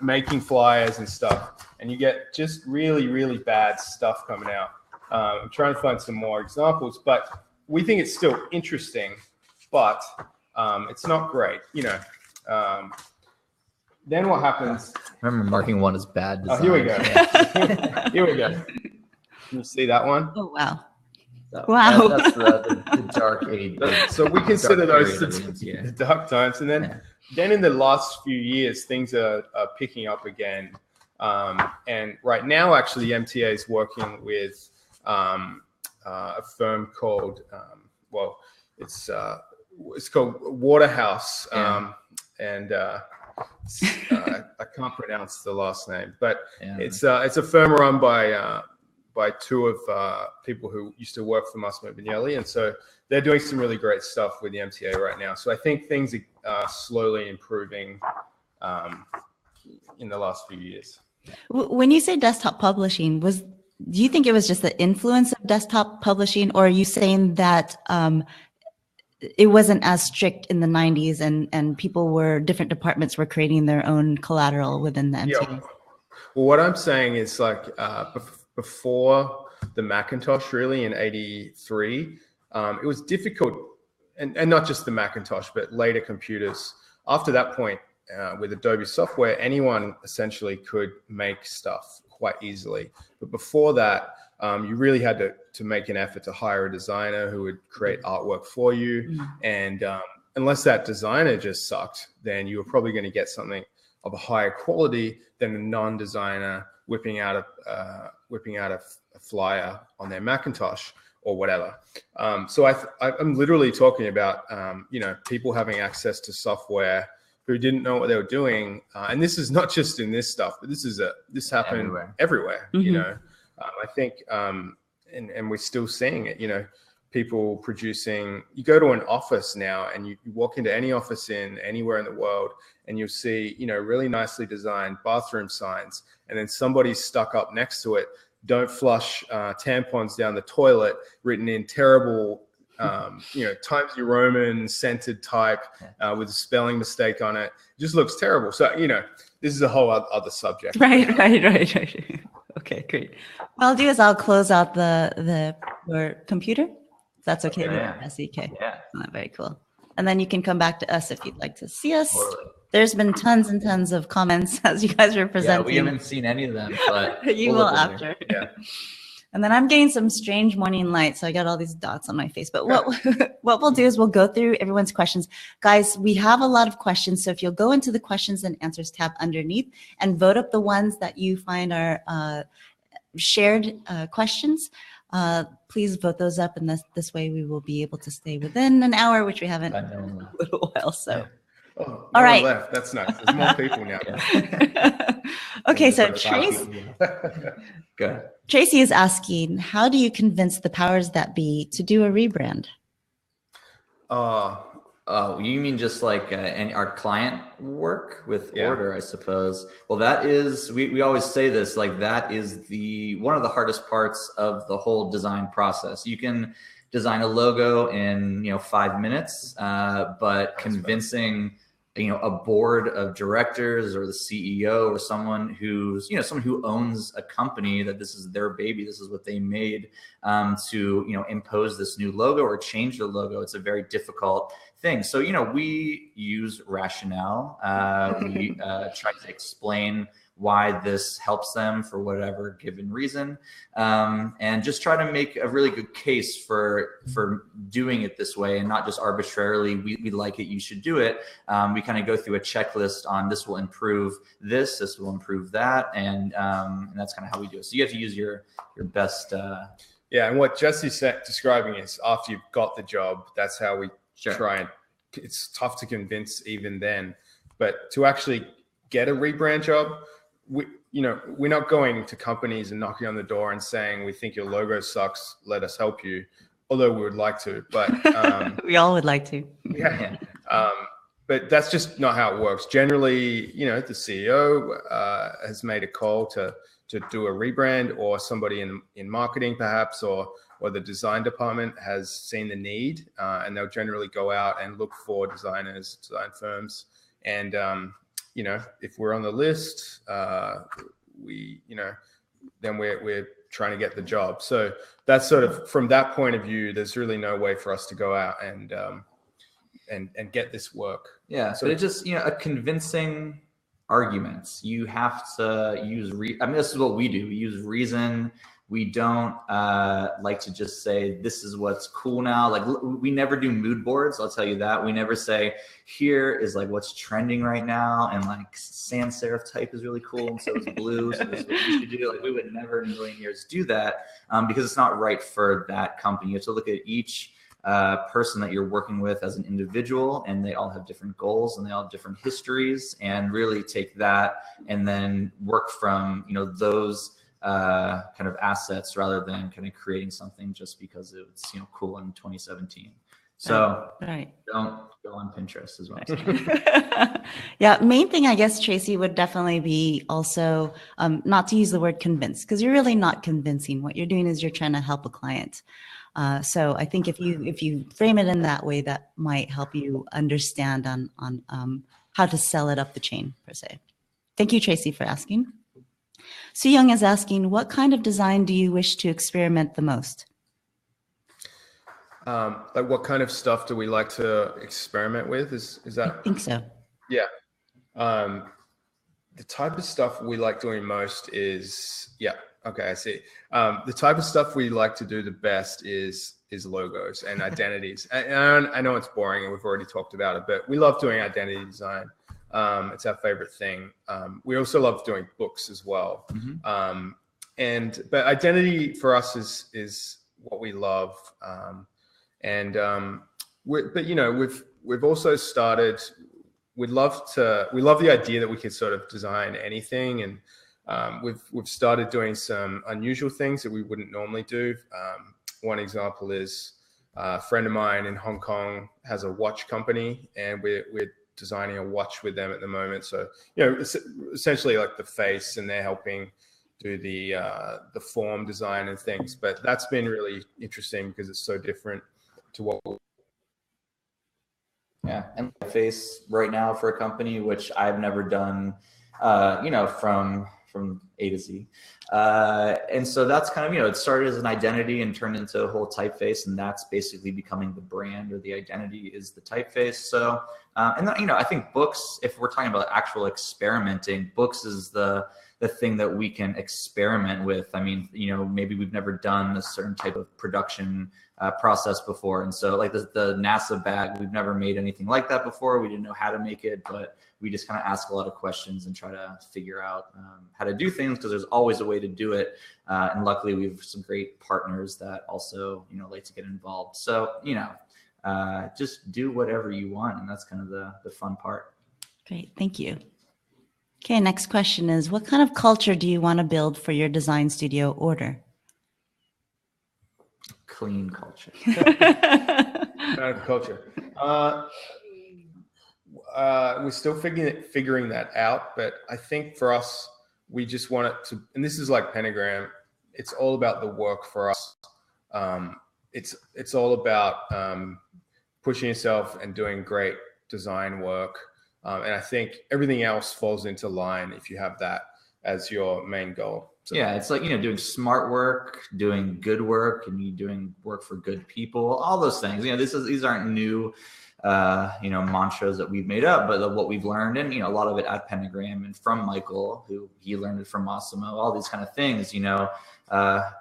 making flyers and stuff, and you get just really, really bad stuff coming out. I'm trying to find some more examples, but we think it's still interesting, but it's not great, Then what happens? I remember marking one as bad design. Oh, here we go. Here we go. Can you see that one? Oh, wow. So Wow. That's the dark age. So we consider those the the dark times. And then in the last few years, things are picking up again. And right now, actually, the MTA is working with a firm called, it's called Waterhouse. And I can't pronounce the last name, but it's a firm run by two of people who used to work for Massimo Vignelli, and so they're doing some really great stuff with the MTA right now. So I think things are slowly improving in the last few years. When you say desktop publishing, do you think it was just the influence of desktop publishing, or are you saying that it wasn't as strict in the 90s and different departments were creating their own collateral within the MTA? Yeah. Well, what I'm saying is before the Macintosh, really in 83, it was difficult, and not just the Macintosh, but later computers. After that point, with Adobe software, anyone essentially could make stuff quite easily. But before that, you really had to make an effort to hire a designer who would create artwork for you. And unless that designer just sucked, then you were probably going to get something of a higher quality than a non-designer whipping out a flyer on their Macintosh or whatever. So I'm literally talking about people having access to software who didn't know what they were doing, and this is not just in this stuff, but this happened everywhere. I think, and we're still seeing it. People producing. You go to an office now, and you walk into any office anywhere in the world, and you'll see, really nicely designed bathroom signs, and then somebody's stuck up next to it, "Don't flush tampons down the toilet," written in terrible, Times New Roman scented type with a spelling mistake on it. It just looks terrible. So, this is a whole other subject. Right. Okay, great. What I'll do is I'll close out your computer. That's okay. Yeah. SEK. Yeah. Very cool. And then you can come back to us if you'd like to see us. Totally. There's been tons and tons of comments as you guys are presenting. Yeah, we haven't seen any of them, but you will after. Yeah. And then I'm getting some strange morning light, so I got all these dots on my face. But what we'll do is we'll go through everyone's questions. Guys, we have a lot of questions, so if you'll go into the questions and answers tab underneath and vote up the ones that you find are shared questions, please vote those up, and this way we will be able to stay within an hour, which we haven't in a little while. So. Oh, all right. Left. That's nice. There's more people now. Okay, so Tracy. Good. Tracy is asking, how do you convince the powers that be to do a rebrand? Oh, you mean just like our client work with Yeah. order, I suppose. Well, that is, we always say this, like that is one of the hardest parts of the whole design process. You can design a logo in, 5 minutes, but convincing, a board of directors or the CEO or someone who's, someone who owns a company that this is their baby, this is what they made, to, impose this new logo or change the logo. It's a very difficult thing. So, we use rationale. We try to explain why this helps them for whatever given reason, and just try to make a really good case for doing it this way and not just arbitrarily, we like it, you should do it. We kind of go through a checklist on this will improve this will improve that, and that's kind of how we do it. So you have to use your best. Yeah, and what Jesse's describing is after you've got the job, that's how we try, and it's tough to convince even then. But to actually get a rebrand job, we're not going to companies and knocking on the door and saying, we think your logo sucks, let us help you. Although we would like to, but we all would like to. Yeah. But that's just not how it works. Generally, the CEO has made a call to do a rebrand, or somebody in marketing perhaps, or the design department has seen the need, and they'll generally go out and look for designers, design firms. And, if we're on the list, then we're trying to get the job. So that's sort of, from that point of view, there's really no way for us to go out and get this work. Yeah. So it's just, a convincing arguments. You have to use, this is what we do. We use reason. We don't like to just say, this is what's cool now. Like, we never do mood boards. I'll tell you that. We never say, here is like what's trending right now. And like sans serif type is really cool. And so is blue. So this is what we should do. Like, we would never in a million years do that, because it's not right for that company. You have to look at each person that you're working with as an individual, and they all have different goals and they all have different histories, and really take that and then work from, those kind of assets, rather than kind of creating something just because it's cool in 2017. So don't go on Pinterest as well. Yeah, main thing I guess, Tracy, would definitely be also not to use the word convince, because you're really not convincing. What you're doing is you're trying to help a client. So I think if you frame it in that way, that might help you understand on how to sell it up the chain per se. Thank you, Tracy, for asking. Su Young is asking, what kind of design do you wish to experiment the most? Like, what kind of stuff do we like to experiment with? Is that? I think so. Yeah. The type of stuff we like doing most is, okay, I see. The type of stuff we like to do the best is logos and identities. And I know it's boring and we've already talked about it, but we love doing identity design. It's our favorite thing. We also love doing books as well. Mm-hmm. But identity for us is what we love. We've also started, we love the idea that we could sort of design anything. And we've started doing some unusual things that we wouldn't normally do. One example is a friend of mine in Hong Kong has a watch company, and we're designing a watch with them at the moment. So, it's essentially like the face, and they're helping do the form design and things. But that's been really interesting because it's so different to what. Yeah, and face right now for a company, which I've never done, from A to Z. And so that's kind of, it started as an identity and turned into a whole typeface, and that's basically becoming the brand, or the identity is the typeface. So, and then, I think books, if we're talking about actual experimenting, books is the thing that we can experiment with. I mean, maybe we've never done a certain type of production process before. And so like the NASA bag, we've never made anything like that before. We didn't know how to make it, but we just kind of ask a lot of questions and try to figure out how to do things, because there's always a way to do it. And luckily we have some great partners that also, like to get involved. So, just do whatever you want. And that's kind of the fun part. Great. Thank you. Okay. Next question is, what kind of culture do you want to build for your design studio order? clean culture. Culture. We're still figuring that out, but I think for us, we just want it to, and this is like Pentagram, it's all about the work for us. It's all about pushing yourself and doing great design work. And I think everything else falls into line if you have that as your main goal. So, yeah, it's like, doing smart work, doing good work, and you doing work for good people, all those things. These aren't new, mantras that we've made up, but what we've learned, and, a lot of it at Pentagram and from Michael, who he learned it from Massimo, all these kind of things,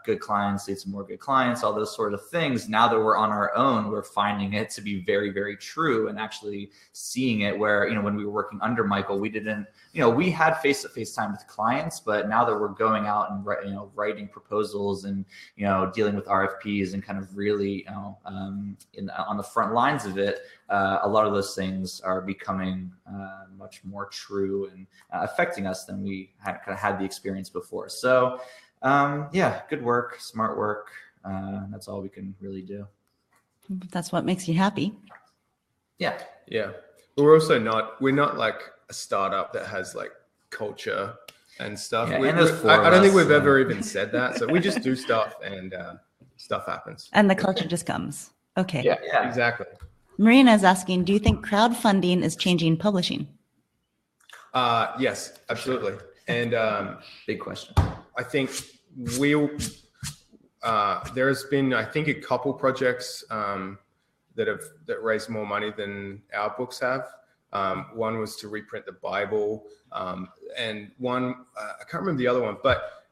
good clients lead to more good clients, all those sort of things. Now that we're on our own, we're finding it to be very, very true, and actually seeing it where, when we were working under Michael, we didn't, we had face-to-face time with clients, but now that we're going out and, writing proposals and, dealing with RFPs and kind of really, on the front lines of it, a lot of those things are becoming much more true and affecting us than we had the experience before. So, good work, smart work. That's all we can really do. That's what makes you happy. Yeah. But we're not like a startup that has like culture and stuff. Yeah, I don't think we've ever even said that. So we just do stuff and stuff happens. And the culture just comes. Okay. Yeah, exactly. Marina is asking, do you think crowdfunding is changing publishing? Yes, absolutely. And big question. I think there's been, I think, a couple projects that raised more money than our books have. One was to reprint the Bible, and one I can't remember the other one, but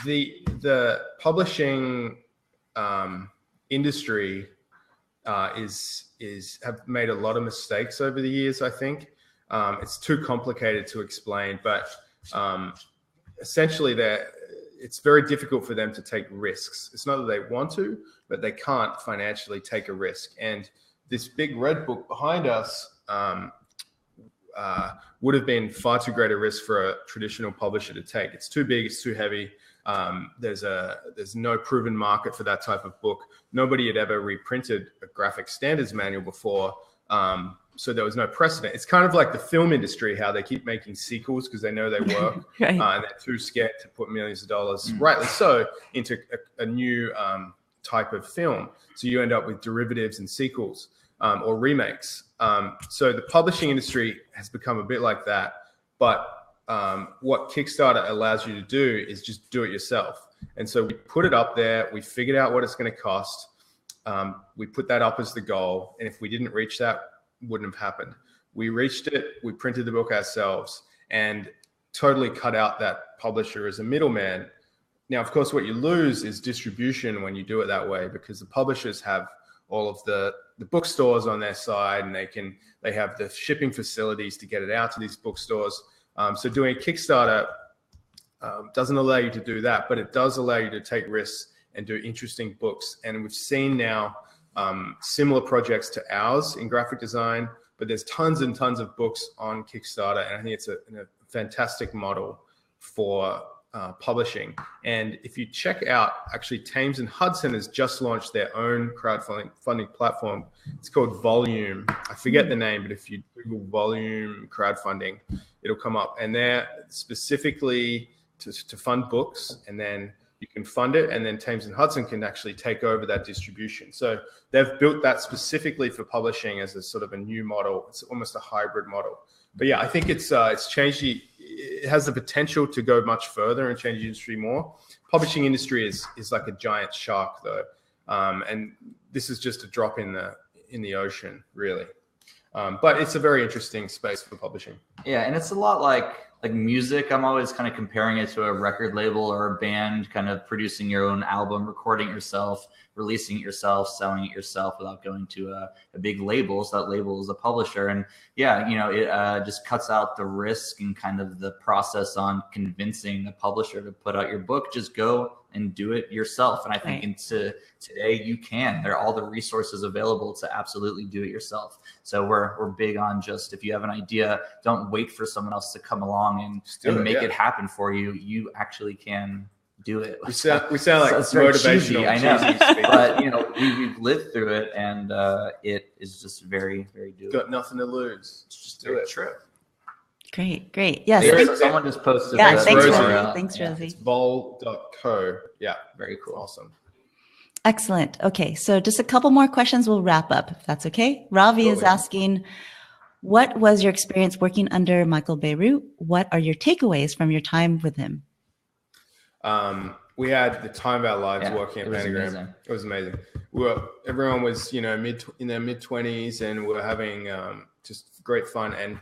the publishing industry have made a lot of mistakes over the years. I think it's too complicated to explain, but essentially it's very difficult for them to take risks. It's not that they want to, but they can't financially take a risk. And this big red book behind us would have been far too great a risk for a traditional publisher to take. It's too big, it's too heavy. There's no proven market for that type of book. Nobody had ever reprinted a graphic standards manual before. So there was no precedent. It's kind of like the film industry, how they keep making sequels because they know they work, right. And they're too scared to put millions of dollars, rightly so, into a new type of film. So you end up with derivatives and sequels or remakes. So the publishing industry has become a bit like that. But what Kickstarter allows you to do is just do it yourself. And so we put it up there. We figured out what it's going to cost. We put that up as the goal. And if we didn't reach that, wouldn't have happened. We reached it, we printed the book ourselves, and totally cut out that publisher as a middleman. Now, of course, what you lose is distribution when you do it that way, because the publishers have all of the bookstores on their side, and they have the shipping facilities to get it out to these bookstores. So doing a Kickstarter doesn't allow you to do that, but it does allow you to take risks and do interesting books. And we've seen now similar projects to ours in graphic design, but there's tons and tons of books on Kickstarter, and I think it's a fantastic model for publishing. And if you check out, actually, Thames and Hudson has just launched their own crowdfunding platform. It's called Volume. I forget the name, but if you Google Volume crowdfunding, it'll come up. And they're specifically to fund books, and then you can fund it, and then Thames and Hudson can actually take over that distribution. So they've built that specifically for publishing as a sort of a new model. It's almost a hybrid model. But yeah, I think it's changed. It has the potential to go much further and change the industry more. Publishing industry is like a giant shark, though, and this is just a drop in the ocean, really. But it's a very interesting space for publishing. Yeah, and it's a lot like music. I'm always kind of comparing it to a record label or a band, kind of producing your own album, recording it yourself, releasing it yourself, selling it yourself without going to a big label. So that label is a publisher. And yeah, it just cuts out the risk and kind of the process on convincing a publisher to put out your book. Just go and do it yourself. And I think today you can. There are all the resources available to absolutely do it yourself. So we're big on just, if you have an idea, don't wait for someone else to come along and make it happen for you. You actually can do it. We sound like it's very motivational. Cheesy, I know, but you know, we've lived through it, and it is just very, very doable. Got nothing to lose. Just do it. True. Great. Yes. Someone just posted. Yeah, that. thanks, Rosie. Rosie. Thanks, Rosie. It's bowl.co. Yeah, Very cool. awesome. Excellent. Okay, so just a couple more questions. We'll wrap up, if that's okay. Ravi is asking, what was your experience working under Michael Bierut? What are your takeaways from your time with him? We had the time of our lives working at Pentagram. Amazing. It was amazing. Everyone was, you know, in their mid-20s, and we were having just great fun. And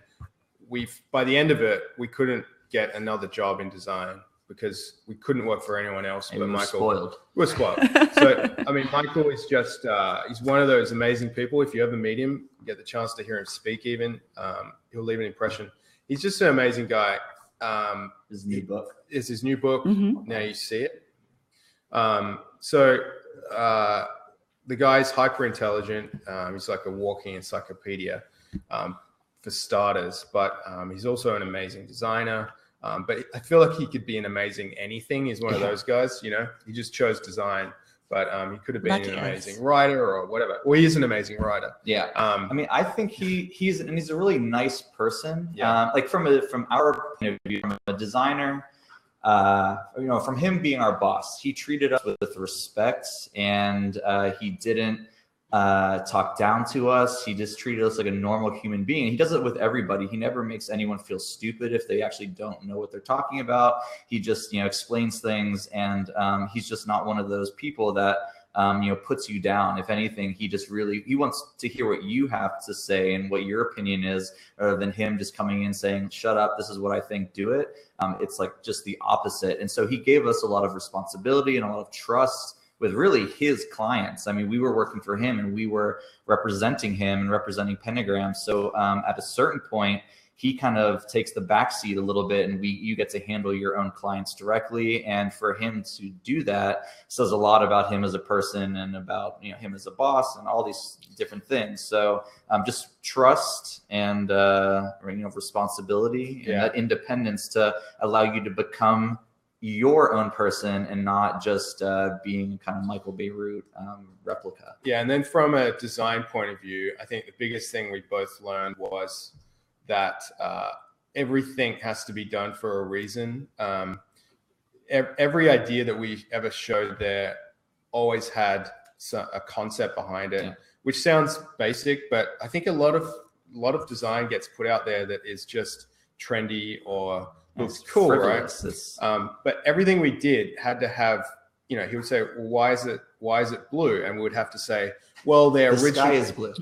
by the end of it, we couldn't get another job in design because we couldn't work for anyone else but Michael. We're spoiled. So, I mean, Michael is just, he's one of those amazing people. If you ever meet him, you get the chance to hear him speak even, he'll leave an impression. He's just an amazing guy. His new book. Is his new book. Mm-hmm. Now you see it. The guy's hyper intelligent. He's like a walking encyclopedia, for starters, but he's also an amazing designer. But I feel like he could be an amazing anything. He's one of those guys, you know, he just chose design, but he could have been an amazing writer or whatever. Well, he is an amazing writer. Yeah. I mean, I think he's a really nice person. Yeah. Like from our point of view, from a designer, you know, from him being our boss, he treated us with respect, and he didn't talk down to us. He just treated us like a normal human being. He does it with everybody. He never makes anyone feel stupid if they actually don't know what they're talking about. He just, you know, explains things, and he's just not one of those people that you know, puts you down. If anything, he wants to hear what you have to say and what your opinion is, rather than him just coming in saying, shut up, this is what I think, do it. It's like just the opposite. And so he gave us a lot of responsibility and a lot of trust with really his clients. I mean, we were working for him, and we were representing him and representing Pentagram. So at a certain point, he kind of takes the backseat a little bit, and you get to handle your own clients directly. And for him to do that says a lot about him as a person and about, you know, him as a boss and all these different things. So just trust and you know, responsibility and that independence to allow you to become your own person and not just being kind of Michael Bierut replica. Yeah, and then from a design point of view, I think the biggest thing we both learned was that everything has to be done for a reason. Every idea that we ever showed there always had a concept behind it, which sounds basic, but I think a lot of design gets put out there that is just trendy or looks cool, frivolous, right? But everything we did had to have, you know, he would say, well, why is it blue? And we would have to say, well, the sky is blue.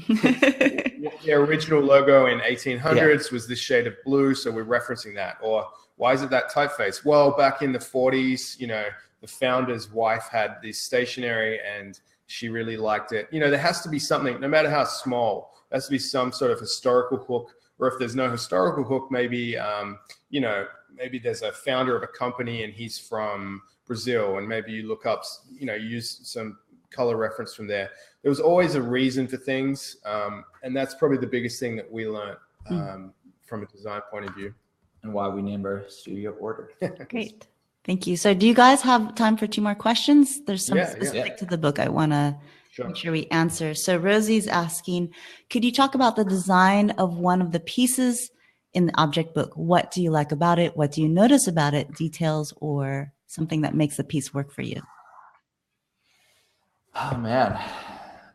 The original logo in 1800s was this shade of blue, so we're referencing that. Or why is it that typeface? Well, back in the 40s, you know, the founder's wife had this stationery and she really liked it. You know, there has to be something, no matter how small, there has to be some sort of historical hook. Or if there's no historical hook, maybe, you know, maybe there's a founder of a company and he's from Brazil, and maybe you look up, you know, use some color reference from there. There was always a reason for things. And that's probably the biggest thing that we learned from a design point of view. And why we named our studio Order. Great. Thank you. So do you guys have time for 2 more questions? There's some specific to the book I want to make sure we answer. So Rosie's asking, could you talk about the design of one of the pieces in the object book? What do you like about it? What do you notice about it? Details or something that makes the piece work for you? Oh, man.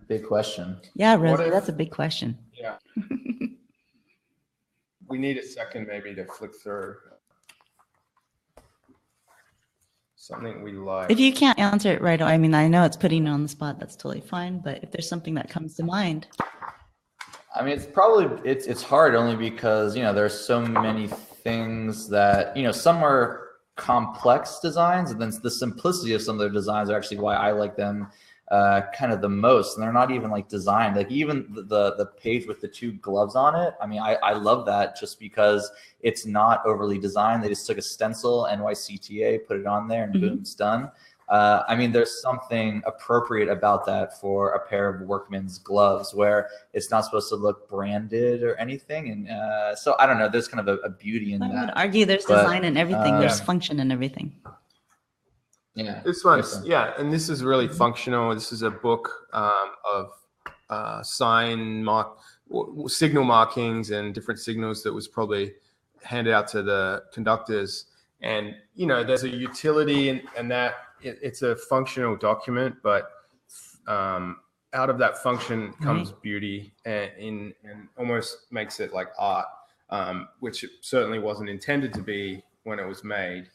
Big question. Yeah, Rosie, that's a big question. Yeah. We need a second maybe to flick through something we like. If you can't answer it right away, I mean, I know it's putting you on the spot. That's totally fine. But if there's something that comes to mind. I mean, it's hard only because, you know, there's so many things that, you know, some are complex designs, and then the simplicity of some of their designs are actually why I like them kind of the most. And they're not even like designed, like even the page with the 2 gloves on it. I mean, I love that just because it's not overly designed. They just took a stencil, NYCTA, put it on there, and boom, it's done. I mean, there's something appropriate about that for a pair of workman's gloves where it's not supposed to look branded or anything. And so I don't know, there's kind of a beauty in that. I would argue there's design in everything. There's function in everything. Yeah. This one's, yeah, and this is really functional. This is a book of signal markings and different signals that was probably handed out to the conductors. And, you know, there's a utility and that it's a functional document, but out of that function comes beauty and almost makes it like art, which it certainly wasn't intended to be when it was made.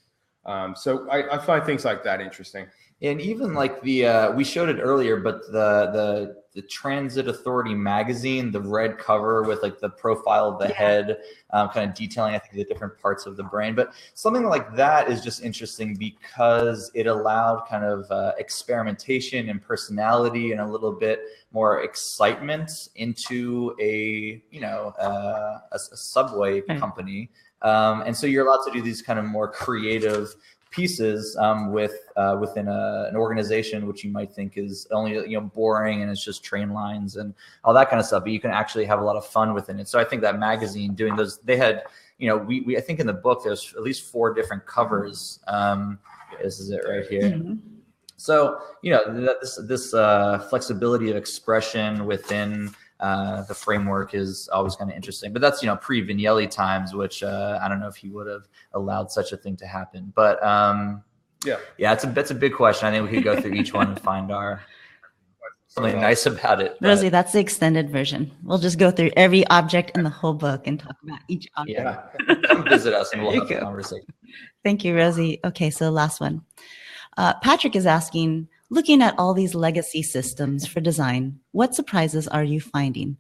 So I find things like that interesting. And even like we showed it earlier, but the Transit Authority magazine, the red cover with like the profile of the head, kind of detailing, I think, the different parts of the brain. But something like that is just interesting because it allowed kind of experimentation and personality and a little bit more excitement into a subway company. And so you're allowed to do these kind of more creative pieces within an organization, which you might think is only boring and it's just train lines and all that kind of stuff. But you can actually have a lot of fun within it. So I think that magazine doing those, they had, I think in the book there's at least 4 different covers. This is it right here. Mm-hmm. So this flexibility of expression within the framework is always kind of interesting, but that's pre-Vignelli times, which I don't know if he would have allowed such a thing to happen. But that's a big question. I think we could go through each one and find something nice about it. Rosie, that's the extended version. We'll just go through every object in the whole book and talk about each object. Yeah, come visit us and we'll have a conversation. Thank you, Rosie. Okay, so last one. Patrick is asking, looking at all these legacy systems for design, what surprises are you finding?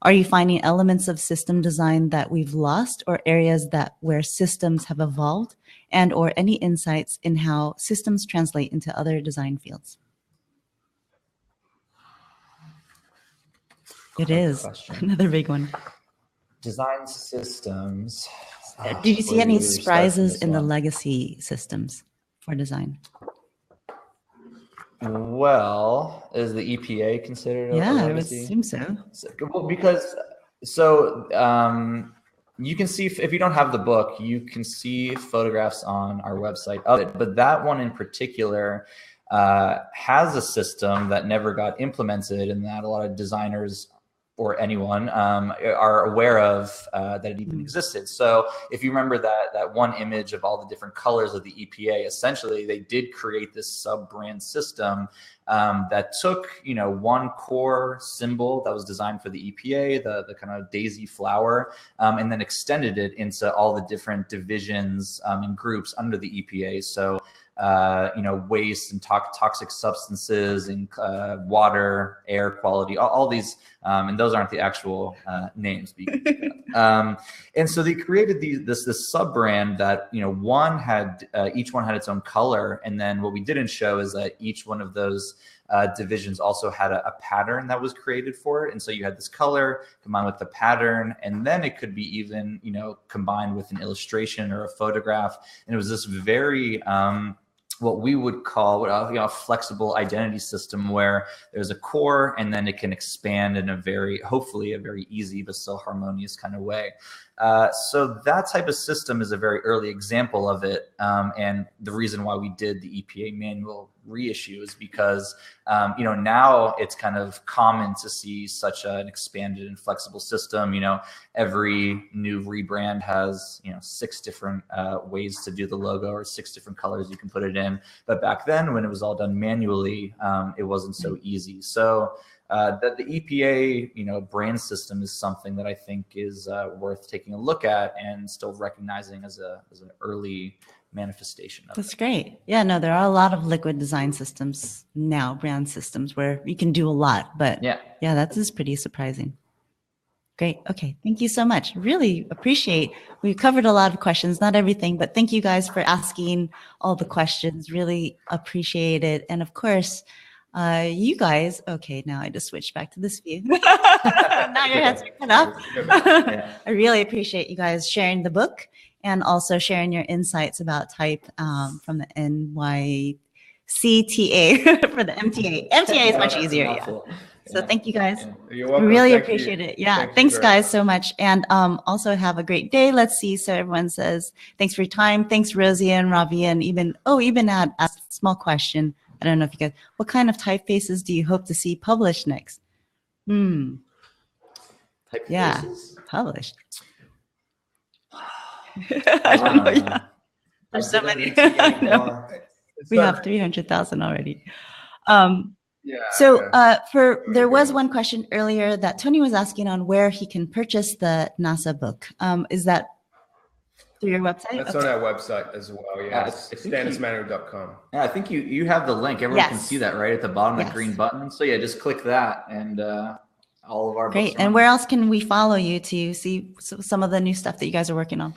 Are you finding elements of system design that we've lost or areas where systems have evolved and or any insights in how systems translate into other design fields? It is another big one. Design systems. Did you see any surprises in the legacy systems for design? Well, is the EPA considered a legacy? I would assume so. Well, because you can see, if you don't have the book, you can see photographs on our website of it. But that one in particular has a system that never got implemented, and that a lot of designers or anyone are aware of that it even existed. So if you remember that one image of all the different colors of the EPA, essentially they did create this sub-brand system that took one core symbol that was designed for the EPA, the kind of daisy flower, and then extended it into all the different divisions and groups under the EPA. So waste and toxic substances and water, air quality, all these, and those aren't the actual names. And so they created this sub brand that each one had its own color, and then what we didn't show is that each one of those divisions also had a pattern that was created for it. And so you had this color combined with the pattern, and then it could be even combined with an illustration or a photograph. And it was this very what we would call a flexible identity system, where there's a core and then it can expand in hopefully a very easy but still harmonious kind of way. So that type of system is a very early example of it. And the reason why we did the EPA manual reissue is because, now it's kind of common to see such an expanded and flexible system. Every new rebrand has, 6 different ways to do the logo or 6 different colors you can put it in. But back then, when it was all done manually, it wasn't so easy. So that the EPA, brand system is something that I think is worth taking a look at and still recognizing as an early manifestation of That's great. Yeah, no, there are a lot of liquid design systems now, brand systems, where you can do a lot. But yeah, that is pretty surprising. Great. Okay. Thank you so much. Really appreciate. We covered a lot of questions, not everything, but thank you guys for asking all the questions. Really appreciate it. And of course, you guys, okay, now I just switched back to this view. Now your heads are cut up. I really appreciate you guys sharing the book and also sharing your insights about type from the NYCTA for the MTA. MTA is much easier. So thank you guys. You're We welcome. really Thank appreciate you. it. Yeah. Thank you Thanks very guys much. so much. And also have a great day. Let's see. So everyone says, thanks for your time. Thanks, Rosie and Ravi. And even asked a small question. I don't know if you guys, what kind of typefaces do you hope to see published next? Typefaces? Yeah, published. I don't know. Yeah. There's so many. We have 300,000 already. There was one question earlier that Tony was asking on where he can purchase the NASA book. Is that through your website? That's on our website as well. Yeah, standardsmanual.com. Yeah, I think you have the link. Everyone can see that right at the bottom, that green button. So yeah, just click that and all of our great. books. And where else can we follow you to see some of the new stuff that you guys are working on?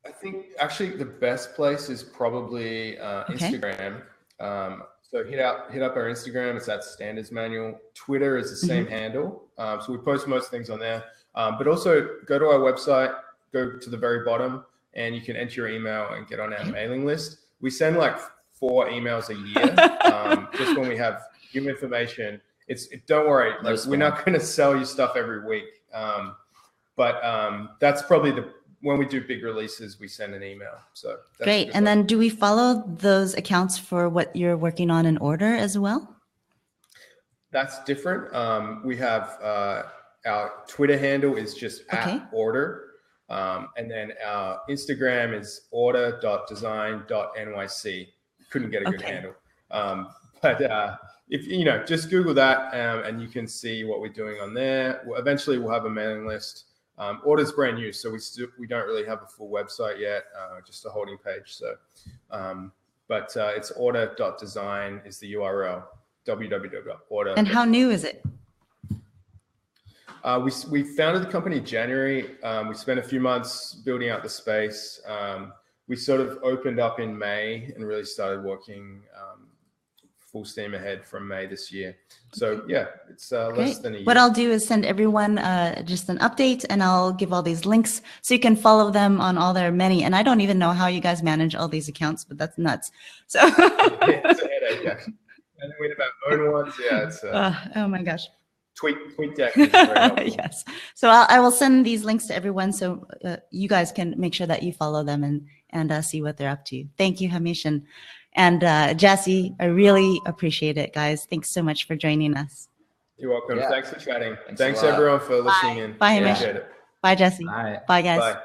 I think actually the best place is probably Instagram. So hit up our Instagram. It's at Standards Manual. Twitter is the same handle. So we post most things on there. But also go to our website, go to the very bottom, and you can enter your email and get on our mailing list. We send like 4 emails a year. Just when we have new information. Don't worry, like we're not going to sell you stuff every week. But that's probably when we do big releases, we send an email. So that's great. And then do we follow those accounts for what you're working on in order as well? That's different. We have our Twitter handle is just @order. And then our Instagram is order.design.nyc. Couldn't get a good handle. But if just Google that and you can see what we're doing on there. Eventually we'll have a mailing list. Order's brand new, so we don't really have a full website yet, just a holding page. So, but it's order.design is the URL, www.order. And how new is it? We founded the company in January. We spent a few months building out the space. We sort of opened up in May and really started working full steam ahead from May this year. So yeah, it's less than a year. What I'll do is send everyone just an update, and I'll give all these links so you can follow them on all their many. And I don't even know how you guys manage all these accounts, but that's nuts. So it's a headache, yeah. And then we have our own ones. Yeah, it's oh my gosh. Tweet deck is very helpful. Yes. So I will send these links to everyone so you guys can make sure that you follow them and see what they're up to. Thank you, Hamish. And Jesse, I really appreciate it, guys. Thanks so much for joining us. You're welcome. Yeah. Thanks for chatting. Thanks everyone for listening in. Bye, Hamish. Appreciate it. Bye, Jesse. Bye. Bye, guys. Bye.